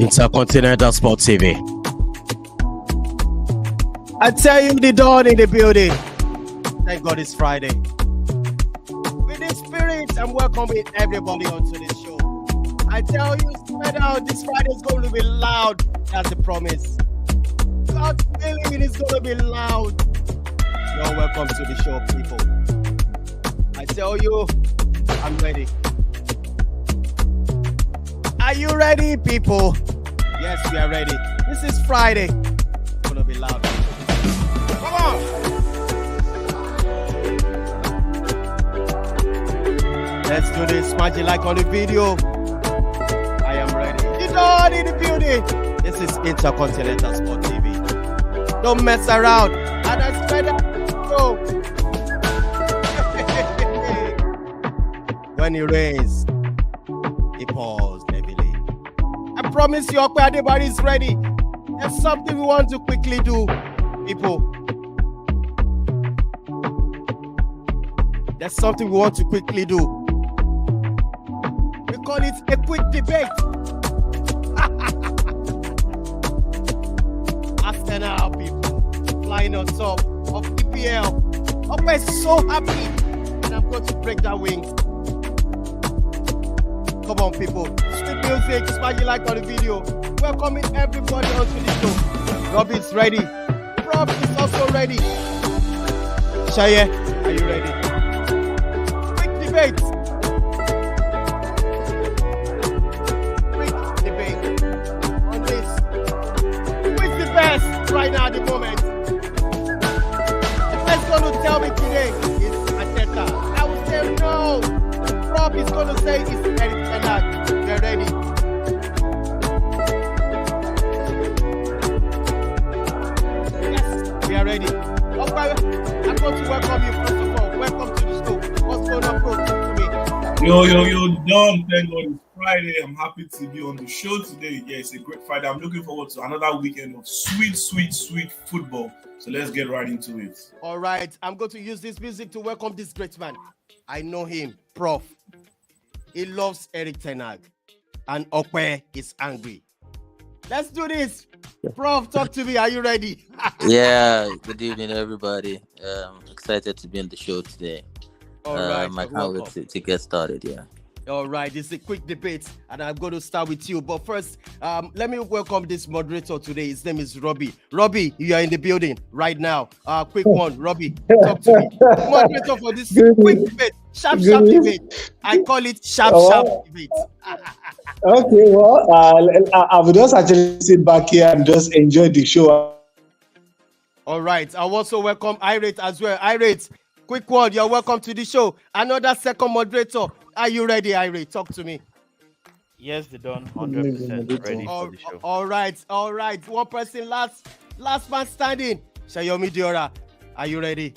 Intercontinental Sport TV. I tell you, the dawn in the building. Thank God it's Friday. With this spirit, I'm welcoming everybody onto this show. I tell you, spread out, this Friday is going to be loud. That's the promise. God's feeling is going to be loud. You're welcome to the show, people. I tell you, I'm ready. Are you ready, people? Yes, we are ready. This is Friday. It's going to be loud. Come on. Let's do this. Smash the like on the video. I am ready. You don't need the building. This is Intercontinental Sport TV. Don't mess around. And I spread out. Go. When it rains, it pours heavily. I promise you, everybody is ready. There's something we want to quickly do, people. There's something we want to quickly do. We call it a quick debate. Arsenal people flying on top of EPL. We're so happy, and I'm going to break that wings. Come on, people. Sweet music. Smash the like on the video. Welcoming everybody onto the show. Robbie is ready. Rob is also ready. Shaye, are you ready? Quick debate. Quick debate on this. Who is the best right now at the moment? The best one to tell me today is ARTETA. I will say no. Rob is going to say it's Eric Ten Hag. They're ready. Yes, we are ready. Okay, I'm going to welcome you first of all. Welcome to the show. What's going on, bro? Talk to me. Yo, Don. Thank God it's Friday. I'm happy to be on the show today. Yeah, it's a great Friday. I'm looking forward to another weekend of sweet football. So let's get right into it. All right, I'm going to use this music to welcome this great man. I know him, Prof. He loves Eric Ten Hag. And Okwe is angry. Let's do this. Prof, talk to me. Are you ready? Yeah, good evening, everybody. Excited to be on the show today. All right. I can't wait to get started, yeah. All right, this is a quick debate, and I'm going to start with you. But first, let me welcome this moderator today. His name is Robbie. Robbie, you are in the building right now. Quick one, Robbie, talk to me. Moderator for this quick debate, sharp debate. I call it sharp debate. Okay, well, I will just actually sit back here and just enjoy the show. All right, I also welcome Irate as well. Irate, quick one, you're welcome to the show. Another second moderator. Are you ready, Irate? Talk to me. Yes, they're done. 100% ready for the show. All right. One person, last man standing. Shayomi Diora, are you ready?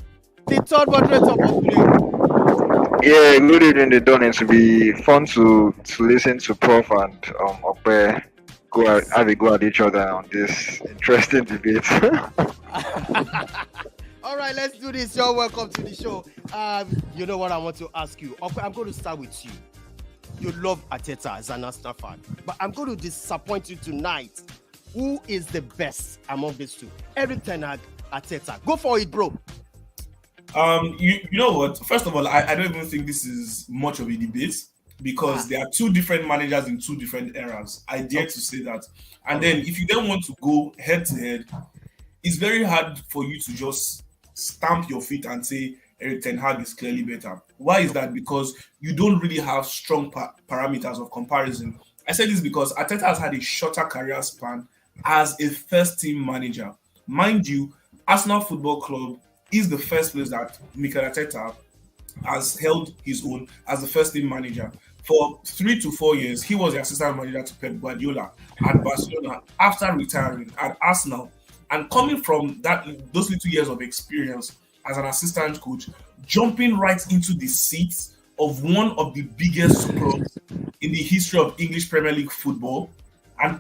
The third moderator for today. Yeah, good evening, the Don. It will be fun to listen to Prof and Okwe have a go at each other on this interesting debate. All right, let's do this. You're welcome to the show. You know what I want to ask you. Okay, I'm going to start with you. You love ARTETA as an Arsenal fan, but I'm going to disappoint you tonight. Who is the best among these two? Eric Ten Hag, ARTETA. Go for it, bro. You know what? First of all, I don't even think this is much of a debate because there are two different managers in two different eras. I dare to say that. And then if you then want to go head to head, it's very hard for you to just stamp your feet and say Eric Ten Hag is clearly better. Why is that? Because you don't really have strong parameters of comparison. I say this because Arteta has had a shorter career span as a first-team manager. Mind you, Arsenal Football Club is the first place that Mikel Arteta has held his own as the first-team manager. For 3 to 4 years, he was the assistant manager to Pep Guardiola at Barcelona after retiring at Arsenal. And coming from those little years of experience as an assistant coach, jumping right into the seats of one of the biggest clubs in the history of English Premier League football and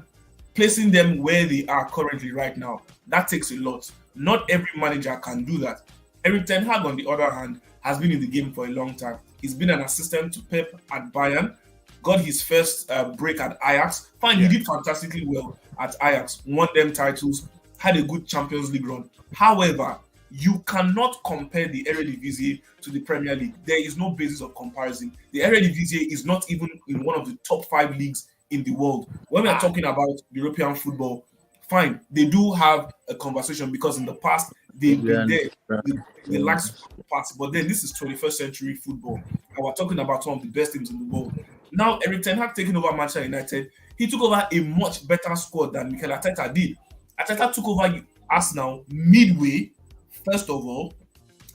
placing them where they are currently right now, that takes a lot. Not every manager can do that. Eric Ten Hag, on the other hand, has been in the game for a long time. He's been an assistant to Pep at Bayern, got his first break at Ajax. Fine, he did fantastically well at Ajax, won them titles, had a good Champions League run. However, you cannot compare the Eredivisie to the Premier League. There is no basis of comparison. The Eredivisie is not even in one of the top 5 leagues in the world. When we are talking about European football, fine, they do have a conversation because in the past they've been there. They lack parts, but then this is 21st century football, and we're talking about one of the best teams in the world. Now, Erik ten Hag taking over Manchester United, he took over a much better squad than Mikel Arteta did. Arteta took over Arsenal midway. First of all,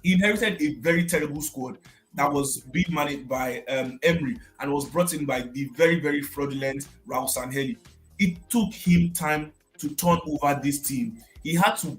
he inherited a very terrible squad that was being managed by Emery and was brought in by the very, very fraudulent Raul Sanheli. It took him time to turn over this team. He had to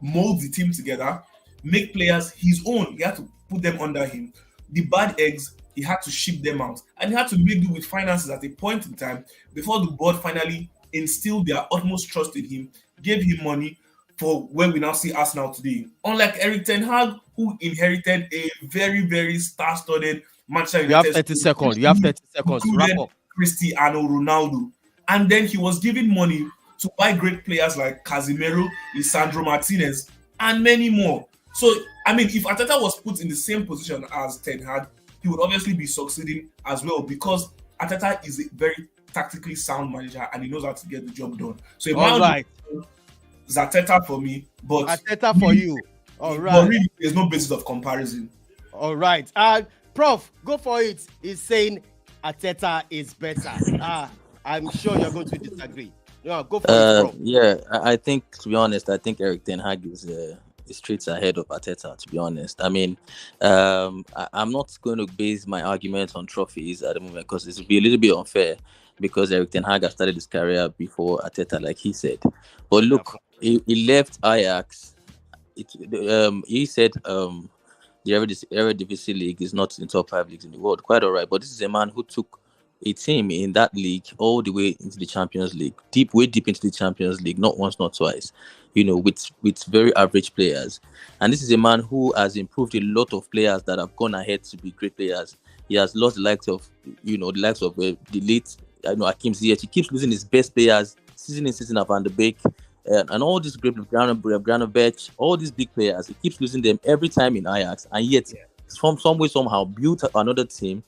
mold the team together, make players his own. He had to put them under him. The bad eggs, he had to ship them out. And he had to make do with finances at a point in time before the board finally instilled their utmost trust in him, gave him money for where we now see Arsenal today. Unlike Erik ten Hag, who inherited a very, very star-studded Manchester United. You have 30 seconds. You have 30 seconds. Wrap up. Cristiano Ronaldo. And then he was given money to buy great players like Casemiro, Lisandro Martinez, and many more. So, I mean, if Arteta was put in the same position as Ten Hag, he would obviously be succeeding as well because Arteta is a very tactically sound manager and he knows how to get the job done. So, all right, it's Arteta for me, but Arteta for you. All right, but really, there's no basis of comparison. All right, Prof, go for it. He's saying Arteta is better. I'm sure you're going to disagree. Yeah, go for it, Prof. Yeah, I think, to be honest, I think Erik ten Hag is streets ahead of Arteta, to be honest. I mean, I'm not going to base my argument on trophies at the moment because it would be a little bit unfair because Erik ten Hag has started his career before Arteta, like he said. But look, he left Ajax. He said the Eredivisie League is not in top 5 leagues in the world. Quite all right. But this is a man who took a team in that league all the way into the Champions League, way deep into the Champions League, not once, not twice, with very average players. And this is a man who has improved a lot of players that have gone ahead to be great players. He has lost the likes of, the late, Hakim Ziyech. He keeps losing his best players, season in season of Van de Beek, and all these great Granovich, all these big players. He keeps losing them every time in Ajax, and yet, from some way, somehow, built another team,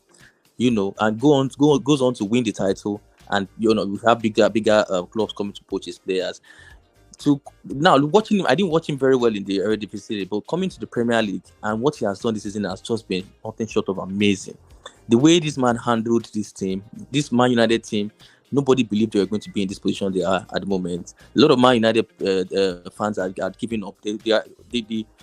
and goes on to win the title, and we have bigger clubs coming to poach his players. Now watching him, I didn't watch him very well in the Eredivisie, but coming to the Premier League and what he has done this season has just been nothing short of amazing. The way this man handled this team, this Man United team, nobody believed they were going to be in this position they are at the moment. A lot of Man United fans are giving up.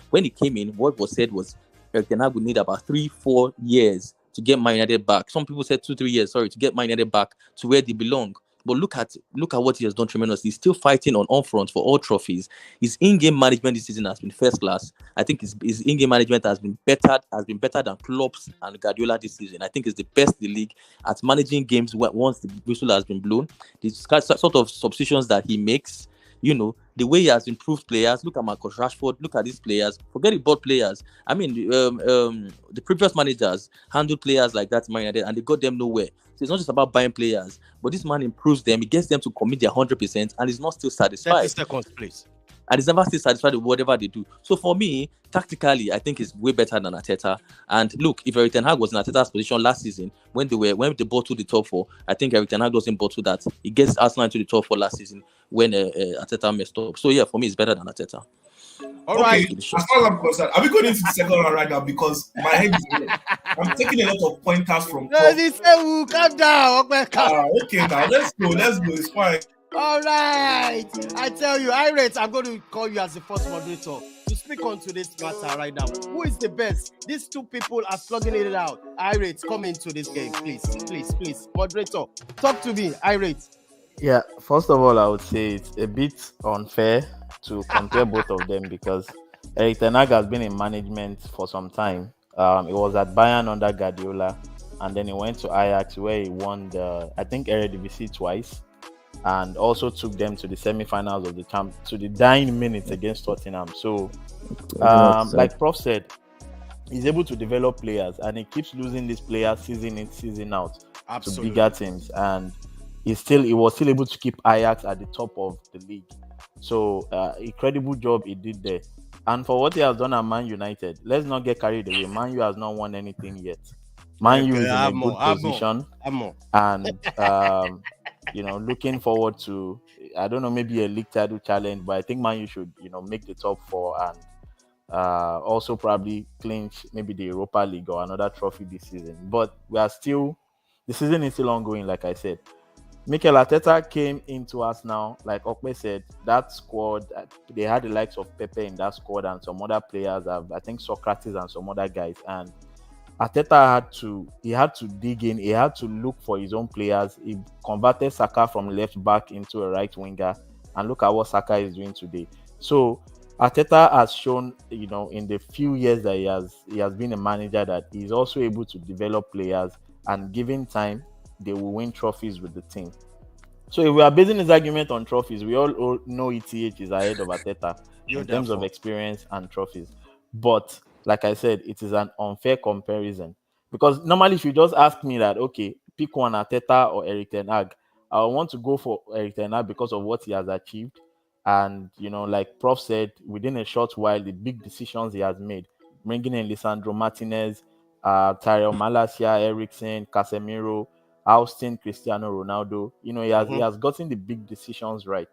When he came in, what was said was Erik ten Hag would need about 3-4 years to get Man United back. Some people said 2-3 years, to get Man United back to where they belong. But look at what he has done tremendously. He's still fighting on front for all trophies. His in-game management this season has been first class. I think his in-game management has been better than Klopp's and Guardiola this season. I think it's the best in the league at managing games once the whistle has been blown. The sort of substitutions that he makes, the way he has improved players. Look at Marcus Rashford. Look at these players. Forget about players. I mean, the previous managers handled players like that in Man United and they got them nowhere. So it's not just about buying players, but this man improves them. He gets them to commit their 100% and he's not still satisfied. 30 seconds, please. And he's never still satisfied with whatever they do. So for me, tactically, I think he's way better than Arteta. And look, if Erik ten Hag was in Arteta's position last season, when they bottled the top 4, I think Erik ten Hag doesn't bottle that. He gets Arsenal into the top 4 last season when Arteta messed up. So yeah, for me, it's better than Arteta. All right. As far as I'm concerned, are we going into the second round right now? Because my head is red. I'm taking a lot of pointers from. Calm down. Okay, now let's go. It's fine. All right. I tell you, Irate, I'm going to call you as the first moderator to speak on to this matter right now. Who is the best? These two people are slugging it out. Irate, come into this game, please. Moderator, talk to me, Irate. Yeah, first of all, I would say it's a bit unfair to compare both of them because Erik ten Hag has been in management for some time. He was at Bayern under Guardiola, and then he went to Ajax where he won the, I think, Eredivisie twice, and also took them to the semi-finals of to the dying minutes against Tottenham. So, like Prof said, he's able to develop players, and he keeps losing these players season in, season out. Absolutely. bigger teams, and he was still able to keep Ajax at the top of the league. So incredible job he did there. And for what he has done at Man United, let's not get carried away. Man U has not won anything yet. Man U is in a good position, and looking forward to, I don't know, maybe a league title challenge. But I think Man U should make the top four, and also probably clinch maybe the Europa League or another trophy this season. But the season is still ongoing, like I said. Mikel Arteta came into us now, like Okpe said, that squad, they had the likes of Pepe in that squad and some other players, I think Socrates and some other guys. And Arteta had to dig in, he had to look for his own players. He converted Saka from left back into a right winger, and look at what Saka is doing today. So Arteta has shown, in the few years that he has been a manager, that he's also able to develop players, and given time, they will win trophies with the team. So if we are basing this argument on trophies, we all know ETH is ahead of Arteta in terms of experience and trophies. But like I said, it is an unfair comparison, because normally if you just ask me that, okay, pick one, Arteta or Erik ten Hag, I want to go for Erik ten Hag because of what he has achieved. And, like Prof said, within a short while, the big decisions he has made, bringing in Lisandro Martinez, Tyrell Malacia, Eriksen, Casemiro, Austin, Cristiano Ronaldo. He has gotten the big decisions right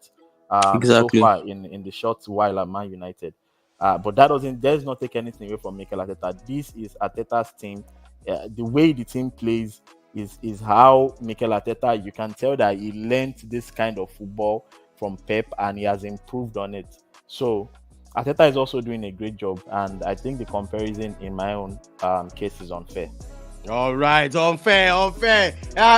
so far in the short while at Man United. But that does not take anything away from Mikel Arteta. This is Arteta's team. The way the team plays is how Mikel Arteta, you can tell that he learned this kind of football from Pep, and he has improved on it. So Arteta is also doing a great job, and I think the comparison in my own case is unfair. All right, unfair.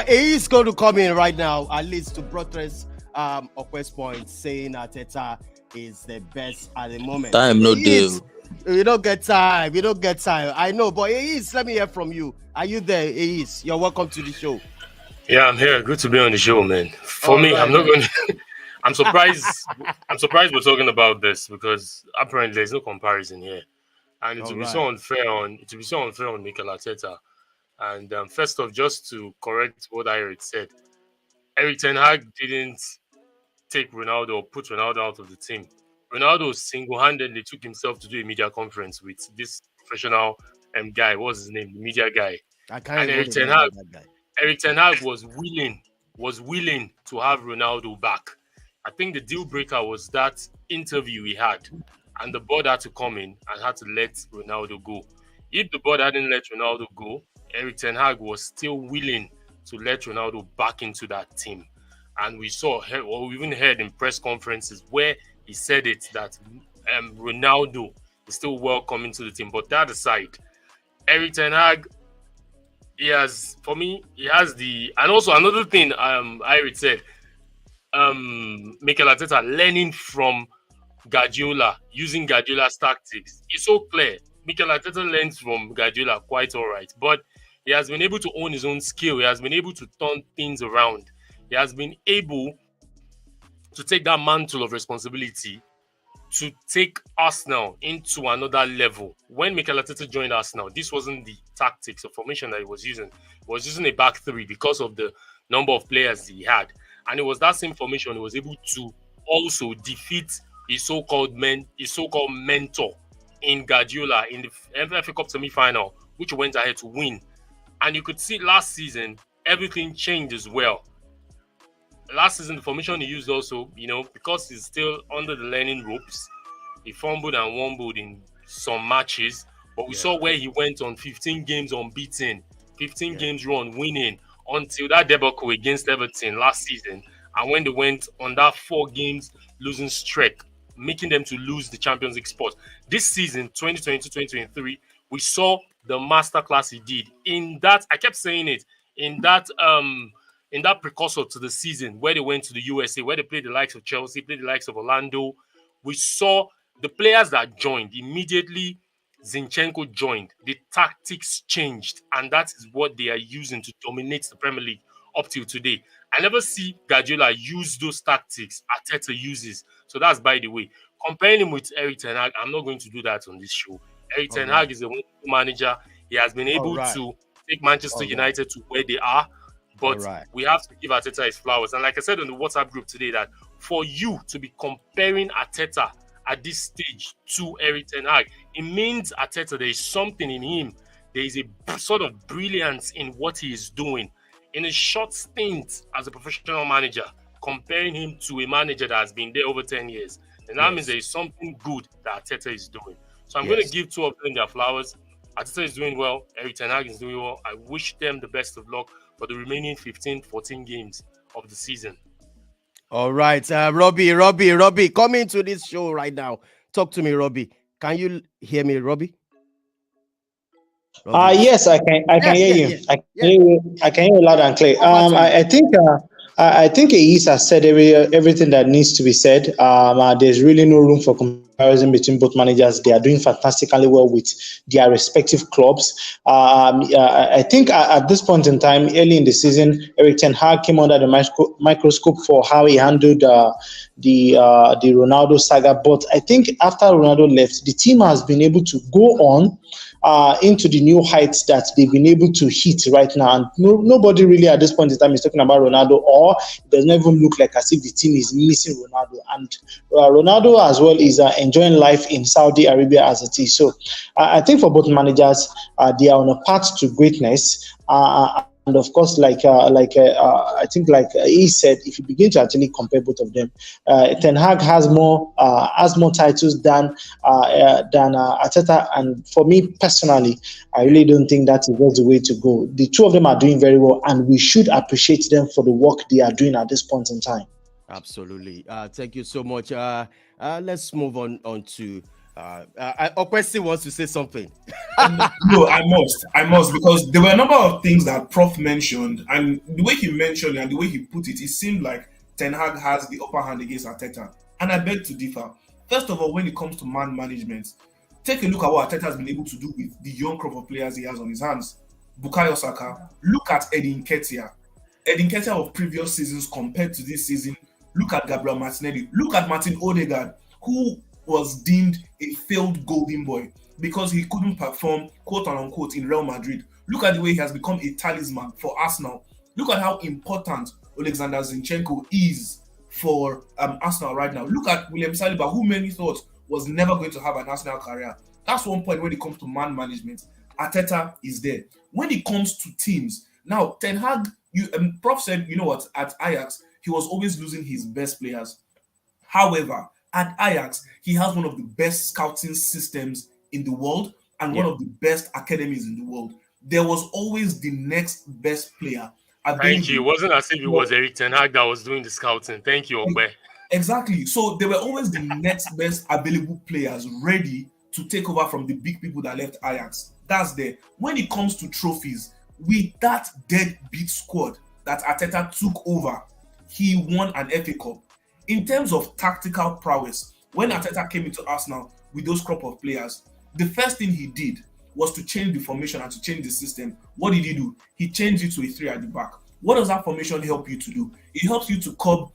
He's going to come in right now, at least to buttress Okwe's point, saying Arteta is the best at the moment. Time no deal. We don't get time. I know, but Eis, let me hear from you. Are you there, Eis? You're welcome to the show. Yeah, I'm here. Good to be on the show, man. For me, I'm not going to... I'm surprised. I'm surprised we're talking about this, because apparently there's no comparison here, and it will be so unfair on Mikel Arteta. And first off, just to correct what I said, Erik ten Hag didn't take Ronaldo or put Ronaldo out of the team. Ronaldo single-handedly took himself to do a media conference with this professional guy. What's his name? The media guy. And Erik ten Hag was willing to have Ronaldo back. I think the deal breaker was that interview he had, and the board had to come in and had to let Ronaldo go. If the board hadn't let Ronaldo go, Erik ten Hag was still willing to let Ronaldo back into that team. And we we even heard in press conferences where he said it, that Ronaldo is still welcome into the team. But that aside, Erik ten Hag, he has the... And also another thing Irit said, Mikel Arteta learning from Guardiola, using Guardiola's tactics. It's so clear. Mikel Arteta learns from Guardiola quite all right, but he has been able to own his own skill. He has been able to turn things around. He has been able to take that mantle of responsibility to take Arsenal into another level. When Mikel Arteta joined Arsenal, this wasn't the tactics or formation that he was using. He was using a back three because of the number of players he had. And it was that same formation he was able to also defeat his so-called mentor in Guardiola in the FA Cup semi-final, which went ahead to win. And you could see last season, everything changed as well. Last season, the formation he used also, because he's still under the learning ropes, he fumbled and wumbled in some matches. But we saw where he went on 15 games unbeaten, 15 games run winning, until that debacle against Everton last season. And when they went on that 4 games losing streak, making them to lose the Champions League spot. This season, 2022-2023, we saw the masterclass he did. In that, I kept saying it, in that precursor to the season where they went to the USA, where they played the likes of Chelsea, played the likes of Orlando, we saw the players that joined. Immediately, Zinchenko joined. The tactics changed, and that is what they are using to dominate the Premier League up till today. I never see Guardiola use those tactics Arteta uses. So that's by the way. Comparing him with Erik ten Hag, I'm not going to do that on this show. Erik ten Hag is a wonderful manager. He has been able to take Manchester United to where they are. But we have to give Arteta his flowers. And like I said in the WhatsApp group today, that for you to be comparing Arteta at this stage to Erik ten Hag, it means Arteta, there is something in him. There is a sort of brilliance in what he is doing. In a short stint as a professional manager, comparing him to a manager that has been there over 10 years, then that means there is something good that Arteta is doing. So I'm going to give two of them their flowers. Arteta is doing well. Erik ten Hag is doing well. I wish them the best of luck for the remaining 15, 14 games of the season. All right, Robbie, come into this show right now. Talk to me, Robbie. Can you hear me, Robbie? Yes, I can hear you. I can hear you loud and clear. I think ETH has said everything that needs to be said. There's really no room for comparison between both managers. They are doing fantastically well with their respective clubs. I think at this point in time, early in the season, Erik ten Hag came under the microscope for how he handled the Ronaldo saga. But I think after Ronaldo left, the team has been able to go on into the new heights that they've been able to hit right now. And nobody really at this point in time is talking about Ronaldo, or it doesn't even look like as if the team is missing Ronaldo. And Ronaldo as well is enjoying life in Saudi Arabia as it is. So I think for both managers, they are on a path to greatness. And of course, I think he said, if you begin to actually compare both of them, Ten Hag has more titles than Arteta. And for me personally, I really don't think that is the way to go. The two of them are doing very well, and we should appreciate them for the work they are doing at this point in time. Absolutely. Thank you so much. Let's move on to. Okwesi wants to say something. No, I must, because there were a number of things that Prof mentioned, and the way he mentioned it and the way he put it seemed like Ten Hag has the upper hand against Arteta, and I beg to differ. First of all, when it comes to man management, take a look at what Arteta has been able to do with the young crop of players he has on his hands. Bukayo Saka, look at Edin Nketiah. Edin Nketiah of previous seasons compared to this season. Look at Gabriel Martinelli. Look at Martin Odegaard, who was deemed a failed golden boy because he couldn't perform, quote unquote, in Real Madrid. Look at the way he has become a talisman for Arsenal. Look at how important Alexander Zinchenko is for Arsenal right now. Look at William Saliba, who many thought was never going to have an Arsenal career. That's one point when it comes to man management. Arteta is there. When it comes to teams, now Ten Hag, Prof said, you know what, at Ajax, he was always losing his best players. However, at Ajax, he has one of the best scouting systems in the world and one of the best academies in the world. There was always the next best player. Thank you. It wasn't as if it was Erik ten Hag that was doing the scouting. Thank you, Ogbe. Exactly. So there were always the next best available players ready to take over from the big people that left Ajax. That's there. When it comes to trophies, with that deadbeat squad that Arteta took over, he won an FA Cup. In terms of tactical prowess, when Arteta came into Arsenal with those crop of players, the first thing he did was to change the formation and to change the system. What did he do? He changed it to a 3 at the back. What does that formation help you to do? It helps you to curb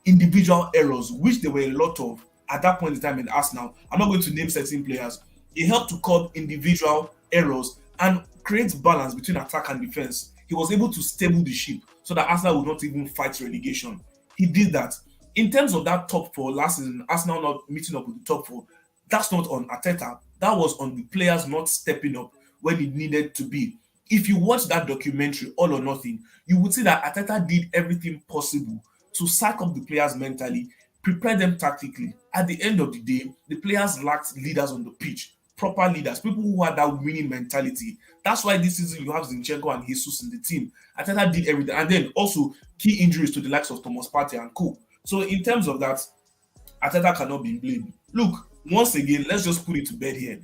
individual errors, which there were a lot of at that point in time in Arsenal. I'm not going to name certain players. It helped to curb individual errors and create balance between attack and defense. He was able to stable the ship so that Arsenal would not even fight relegation. He did that. In terms of that top 4 last season, Arsenal not meeting up with the top 4, that's not on Arteta. That was on the players not stepping up when it needed to be. If you watch that documentary, All or Nothing, you would see that Arteta did everything possible to sack up the players mentally, prepare them tactically. At the end of the day, the players lacked leaders on the pitch, proper leaders, people who had that winning mentality. That's why this season you have Zinchenko and Jesus in the team. Arteta did everything. And then also key injuries to the likes of Thomas Partey and co. So in terms of that, Arteta cannot be blamed. Look, once again, let's just put it to bed here.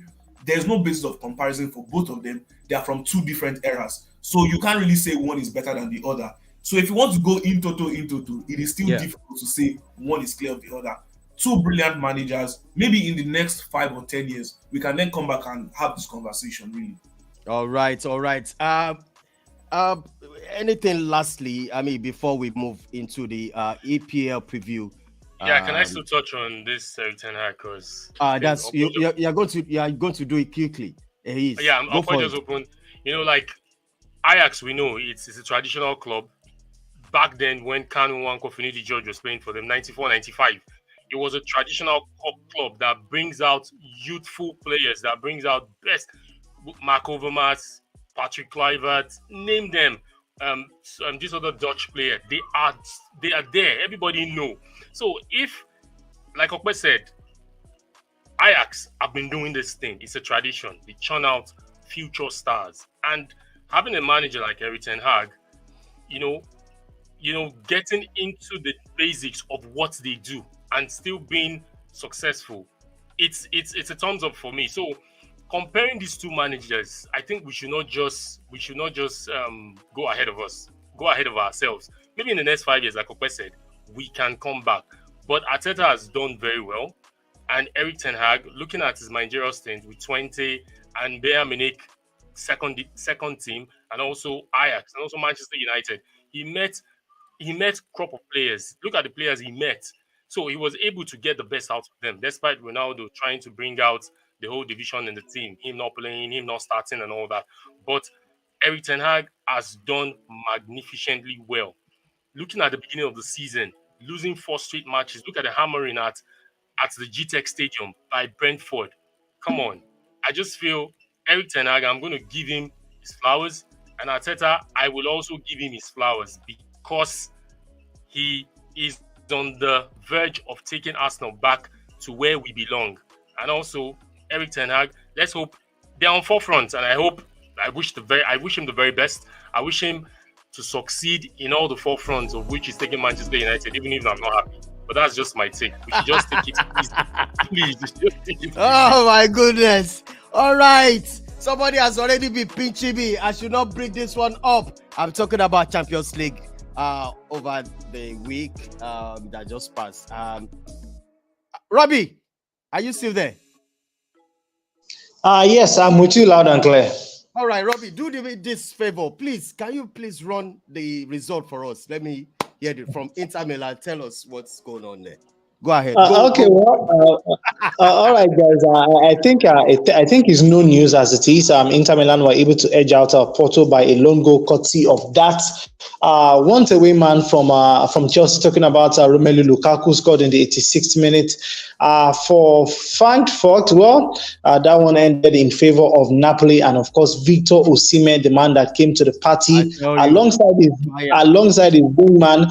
There's no basis of comparison for both of them. They are from 2 different eras. So you can't really say one is better than the other. So if you want to go in total, it is still difficult to say one is clear of the other. 2 brilliant managers. Maybe in the next 5 or 10 years, we can then come back and have this conversation, really. All right. Anything lastly, before we move into the EPL preview? Can I still touch on this Erik ten Hag? Because you're going to do it quickly. I'm just open. Like Ajax, we know it's a traditional club. back then when Kanu and Kofinidi George was playing for them, 94, 95. It was a traditional club that brings out youthful players, that brings out best. Mark Overmars, Patrick Kluivert, name them. This other Dutch player, they are there. Everybody know. So if, like Okwe said, Ajax have been doing this thing. It's a tradition. They churn out future stars, and having a manager like Erik ten Hag, getting into the basics of what they do and still being successful, it's a thumbs up for me. So comparing these two managers, I think we should not just go ahead of ourselves. Maybe in the next 5 years, like Okwe said, we can come back. But Arteta has done very well, and Erik ten Hag, looking at his managerial stint with 20 and Bayern Munich second team, and also Ajax and also Manchester United, he met crop of players. Look at the players he met. So he was able to get the best out of them, despite Ronaldo trying to bring out the whole division in the team, him not playing, him not starting and all that. But Erik ten Hag has done magnificently well. Looking at the beginning of the season, losing 4 straight matches, look at the hammering at the GTEC Stadium by Brentford. Come on. I just feel Erik ten Hag, I'm going to give him his flowers. And Arteta, I will also give him his flowers because he is on the verge of taking Arsenal back to where we belong. And also, Erik ten Hag, let's hope they're on forefront. And I wish him the very best. I wish him to succeed in all the forefronts of which he's taking Manchester United, even if I'm not happy. But that's just my take. We should just take it easy. Please, just take it. Oh my goodness. All right. Somebody has already been pinching me. I should not bring this one up. I'm talking about Champions League over the week that just passed. Robbie, are you still there? Yes, I'm with you loud and clear. All right, Robbie, do this favor. Please, can you please run the result for us? Let me hear it from Inter Milan. Tell us what's going on there. Go ahead. All right, guys. I think it's no news as it is. Inter Milan were able to edge out Porto by a lone goal, courtesy of that once away man from Chelsea. Talking about Romelu Lukaku, scored in the 86th minute for Frankfurt. That one ended in favor of Napoli, and of course Victor Osimhen, the man that came to the party alongside his wingman,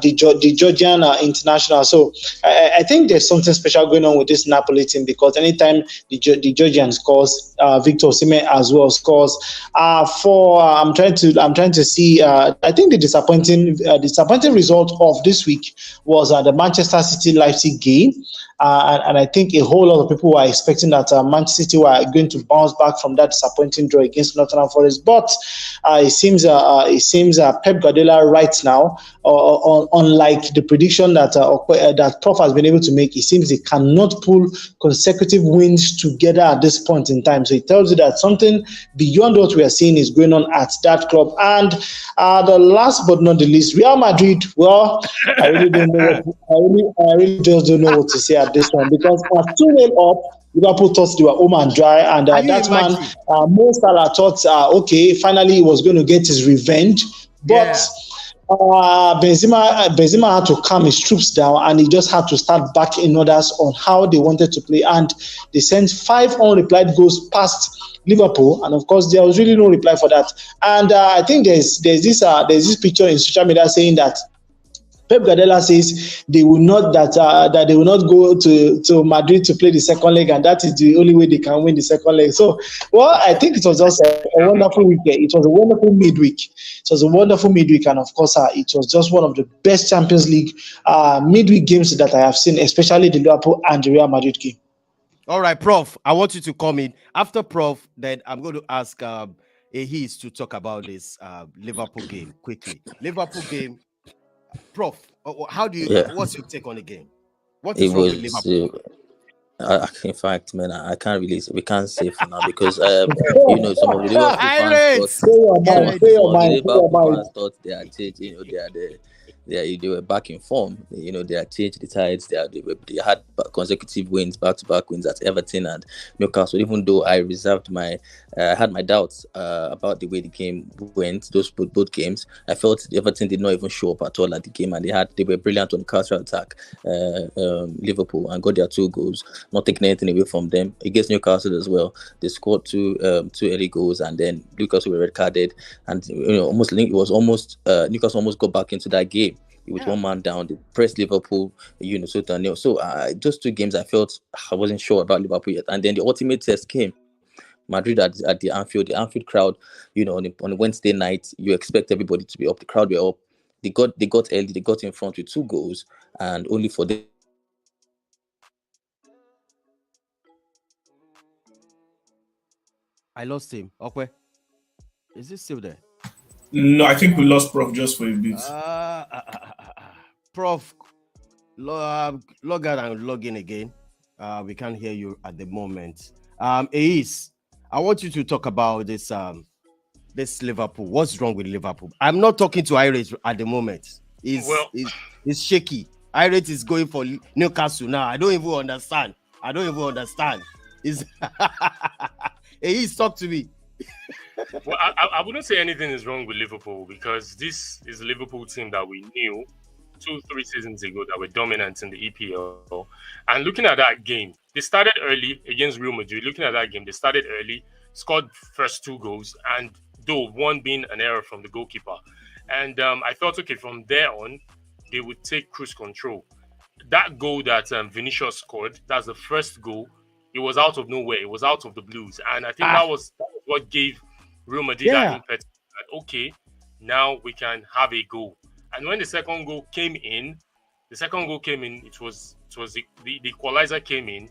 the Georgian international. So I think there's something special going on with this Napoli team, because anytime the Georgian scores, Victor Osimhen as well scores. I'm trying to see. I think the disappointing result of this week was the Manchester City Leipzig game. And I think a whole lot of people were expecting that Manchester City were going to bounce back from that disappointing draw against Nottingham Forest. But it seems Pep Guardiola right now, unlike the prediction that Prof has been able to make, it seems he cannot pull consecutive wins together at this point in time. So it tells you that something beyond what we are seeing is going on at that club. And the last but not the least, Real Madrid. Well, I really don't know. I really just don't know what to say at this one, because at 2-0 up, Liverpool thought they were home and dry, and that man, Mo Salah thought, okay, finally he was going to get his revenge, but Benzema had to calm his troops down, and he just had to start backing orders on how they wanted to play, and they sent 5 unreplied goals past Liverpool, and of course there was really no reply for that. And I think there's this picture in social media saying that Pep Guardiola says they will not go to Madrid to play the second leg, and that is the only way they can win the second leg. So, well, I think it was just a wonderful weekend. It was a wonderful midweek. And of course, it was just one of the best Champions League midweek games that I have seen, especially the Liverpool and the Real Madrid game. All right, Prof, I want you to come in. After Prof, then I'm going to ask Ahis to talk about this Liverpool game quickly. Liverpool game. Prof, how do you? What's your take on the game? What is wrong with Liverpool? In fact, man, I can't really. We can't say for now because some of the Liverpool fans thought they are changing. They were back in form. They had changed the tides. They had consecutive wins, back-to-back wins at Everton and Newcastle. Even though I had my doubts about the way the game went, those both games, I felt Everton did not even show up at all at the game, and they were brilliant on the counter attack. Liverpool, and got their 2 goals, not taking anything away from them. Against Newcastle as well, they scored two early goals, and then Newcastle were red carded, and Newcastle almost got back into that game with 1 man down. They pressed Liverpool, so those 2 games I felt I wasn't sure about Liverpool yet, and then the ultimate test came. Madrid at the Anfield crowd, on a Wednesday night, you expect everybody to be up. The crowd were up. They got early. They got in front with 2 goals, and only for them. I lost him. Okay, is he still there? No, I think we lost Prof just for a bit. Prof, log out and log in again. We can't hear you at the moment. Ace, I want you to talk about this Liverpool. What's wrong with Liverpool? I'm not talking to Irate at the moment. It's shaky. Irate is going for Newcastle now. I don't even understand. Is Ace, talk to me. Well, I wouldn't say anything is wrong with Liverpool, because this is a Liverpool team that we knew 2-3 seasons ago that were dominant in the EPL. And looking at that game, they started early against Real Madrid. Looking at that game, they started early, scored first 2 goals, and though one being an error from the goalkeeper. And I thought, okay, from there on, they would take cruise control. That goal that Vinicius scored, that's the first goal. It was out of nowhere. It was out of the blues. And I think that was what gave Real Madrid that impetus. That, okay, now we can have a goal. And when the second goal came in, it was the equalizer came in.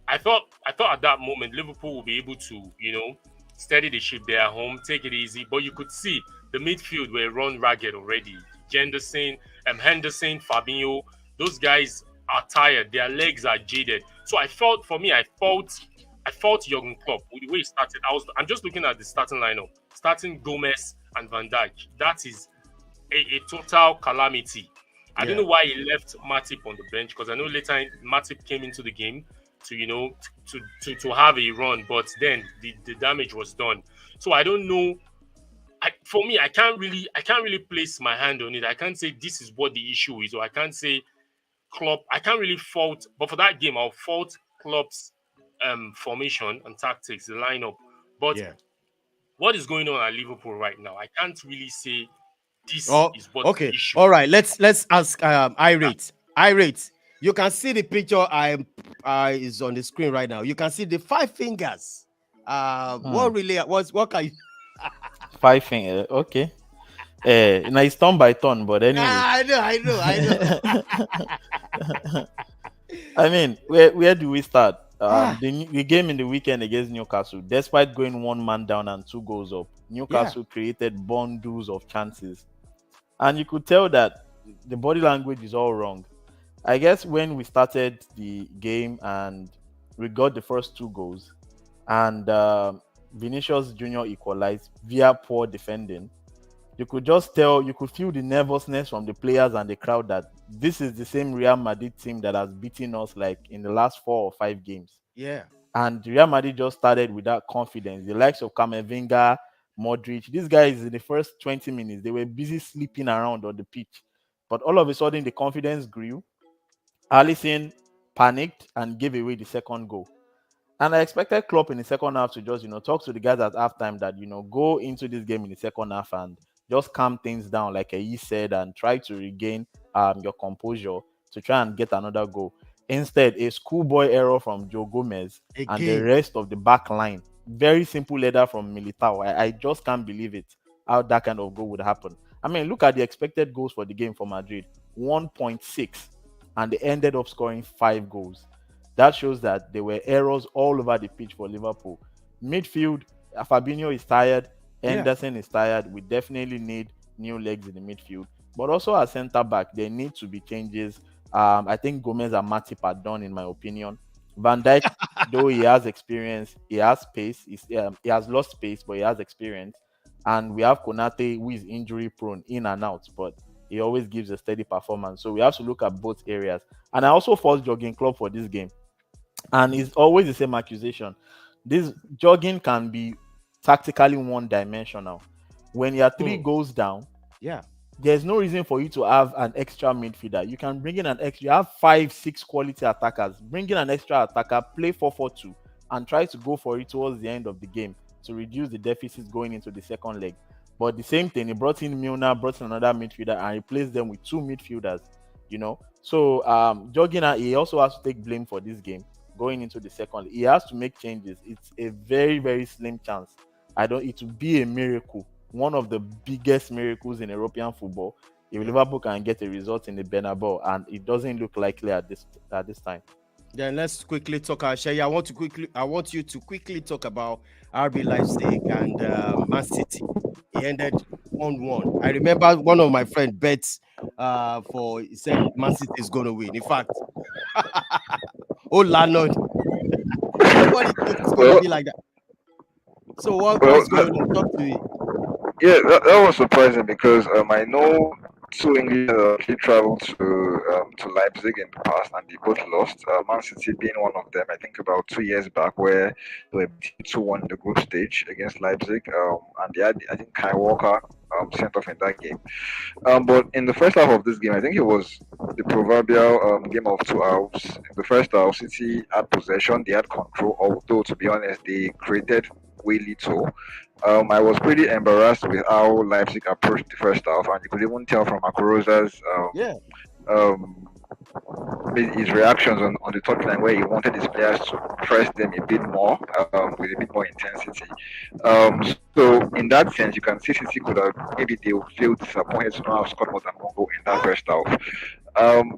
I thought at that moment Liverpool will be able to, steady the ship. They are home, take it easy. But you could see the midfield were run ragged already. Henderson, Fabinho, those guys are tired. Their legs are jaded. So I felt Jurgen Klopp with the way he started. I'm just looking at the starting lineup, starting Gomez and Van Dijk. That is a total calamity. I don't know why he left Matip on the bench, because I know later Matip came into the game to have a run, but then the damage was done. So I don't know. For me, I can't really place my hand on it. I can't say this is what the issue is, or I can't say Klopp. I can't really fault, but for that game, I'll fault Klopp's formation and tactics, the lineup. But what is going on at Liverpool right now? I can't really say this is what the issue. All right, let's ask Irate. Irate, you can see the picture is on the screen right now. You can see the 5 fingers. What can you 5 fingers? Okay. Now it's turn by turn, but anyway. I know. I mean, where do we start? The game in the weekend against Newcastle, despite going 1 man down and 2 goals up, Newcastle created bundles of chances. And you could tell that the body language is all wrong. I guess when we started the game and we got the first 2 goals, and Vinicius Jr. equalized via poor defending, you could just tell, you could feel the nervousness from the players and the crowd that this is the same Real Madrid team that has beaten us like in the last 4 or 5 games. Yeah. And Real Madrid just started with that confidence. The likes of Camavinga, Modric, these guys in the first 20 minutes, they were busy sleeping around on the pitch. But all of a sudden, the confidence grew. Alisson panicked and gave away the second goal. And I expected Klopp in the second half to just, talk to the guys at halftime that, go into this game in the second half and just calm things down, like he said, and try to regain your composure to try and get another goal. Instead, a schoolboy error from Joe Gomez and the rest of the back line. Very simple header from Militao. I just can't believe it, how that kind of goal would happen. I mean, look at the expected goals for the game for Madrid, 1.6, and they ended up scoring 5 goals. That shows that there were errors all over the pitch for Liverpool. Midfield, Fabinho is tired, Henderson is tired. We definitely need new legs in the midfield. But also at centre-back, there need to be changes. I think Gomez and Matip are done, in my opinion. Van Dijk, though he has experience, he has pace. He has lost pace, but he has experience. And we have Konate, who is injury-prone, in and out. But he always gives a steady performance. So we have to look at both areas. And I also forced Jogging Club for this game. And it's always the same accusation. This jogging can be tactically one-dimensional. When your 3 goes down, there's no reason for you to have an extra midfielder. You can bring in an extra. You have 5-6 quality attackers. Bring in an extra attacker, play 4-4-2, and try to go for it towards the end of the game to reduce the deficits going into the second leg. But the same thing, he brought in Milner, brought in another midfielder, and replaced them with 2 midfielders. So Jogging, he also has to take blame for this game going into the second leg. He has to make changes. It's a very, very slim chance. It will be a miracle. One of the biggest miracles in European football if Liverpool can get a result in the Bernabeu, and it doesn't look likely at this time. Then let's quickly talk. Shay, I want you to quickly talk about RB Leipzig and Man City. It ended 1-1. I remember one of my friends bets he said Man City is going to win. In fact, oh landlord, nobody thought it's going to be like that. So what's going on? Talk to me. Yeah, that was surprising because I know 2 English actually traveled to Leipzig in the past and they both lost. Man City being one of them, I think about 2 years back, where they were 2-1 in the group stage against Leipzig, and they had, I think, Kai Walker sent off in that game. But in the first half of this game, I think it was the proverbial game of 2 halves. In the first half, City had possession, they had control, although to be honest, they created way little. I was pretty embarrassed with how Leipzig approached the first half, and you could even tell from Akurosa's his reactions on the touchline, where he wanted his players to press them a bit more with a bit more intensity. So in that sense, you can see City could have, maybe they would feel disappointed to not have scored more than 1 goal in that first half.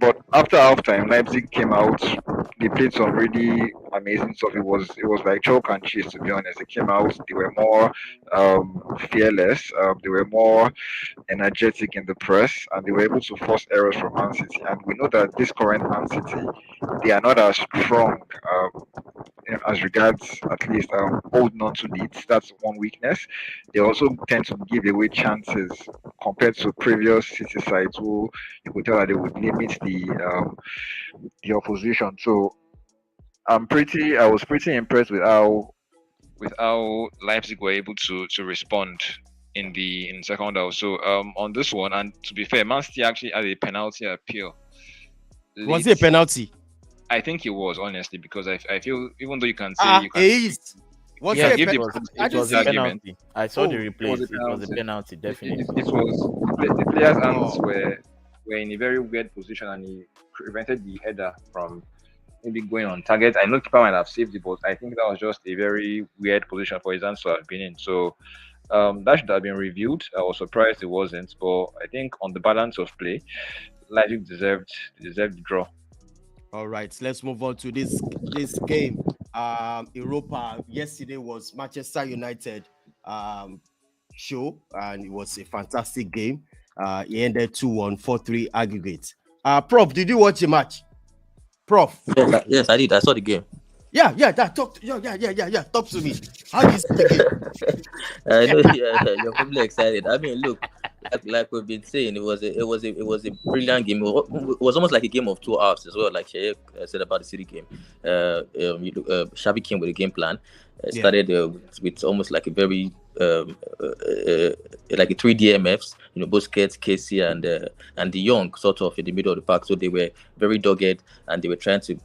But after halftime, Leipzig came out. They played some really amazing stuff. It was like chalk and cheese, to be honest. They came out. They were more fearless. They were more energetic in the press, and they were able to force errors from Man City. And we know that this current Man City, they are not as strong as regards at least holding on to leads. That's one weakness. They also tend to give away chances compared to previous City sides, who you could tell that they would limit the opposition. So I was pretty impressed with how Leipzig were able to respond in the second half. So on this one, and to be fair, Man City actually had a penalty appeal. Was it a penalty? I think it was, honestly, because I feel, even though you can say it is. It was a penalty. I saw the replay. It was a penalty, definitely. It was the player's hands were in a very weird position, and he prevented the header from maybe going on target. I know keeper might have saved it, but I think that was just a very weird position for his hands to have been in. So that should have been reviewed. I was surprised it wasn't, but I think on the balance of play, Leipzig deserved the draw. All right, let's move on to this game. EUROPA. Yesterday was Manchester United show, and it was a fantastic game. It ended 2-1, 4-3 aggregate. Prof, did you watch the match? Prof? Yes, I did. I saw the game. Yeah. Talk to me. How did you see the game? I know you're probably excited. I mean, look, like we've been saying, it was a brilliant game. It was almost like a game of 2 halves as well, like Shea said about the City game. Xavi came with a game plan. Started with almost like a very like a 3 DMFs, Busquets, Casey, and De Jong sort of in the middle of the park. So they were very dogged, and they were trying to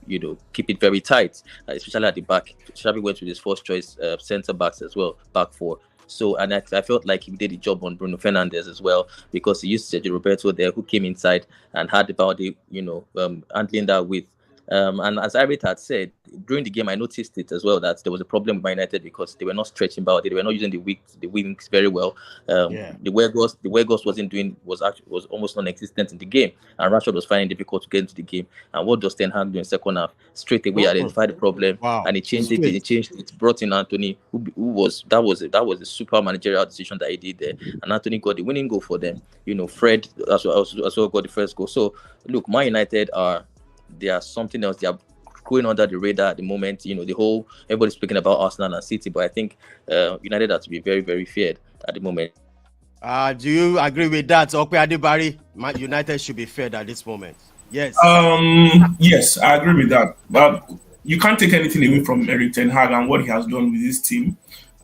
keep it very tight, especially at the back. Xavi went with his first choice centre backs as well, back 4. So, and I felt like he did the job on Bruno Fernandes as well, because he used Sergio Roberto there, who came inside and had about the handling that with. And as ARTETA had said during the game, I noticed it as well, that there was a problem with Man United because they were not stretching out. They were not using the wings very well. The Weghorst was almost non-existent in the game, and Rashford was finding it difficult to get into the game. And what does Ten Hag do in second half? Straight away identified the problem, and he changed it. It brought in Anthony, who was a super managerial decision that he did there, and Anthony got the winning goal for them. Fred as well got the first goal. So look, Man United they are something else. They are going under the radar at the moment. Everybody's speaking about Arsenal and City, but I think United have to be very, very feared at the moment. Do you agree with that, Okwe Adibari? United should be fed at this moment. Yes. Yes, I agree with that. But you can't take anything away from Eric Ten Hag and what he has done with his team.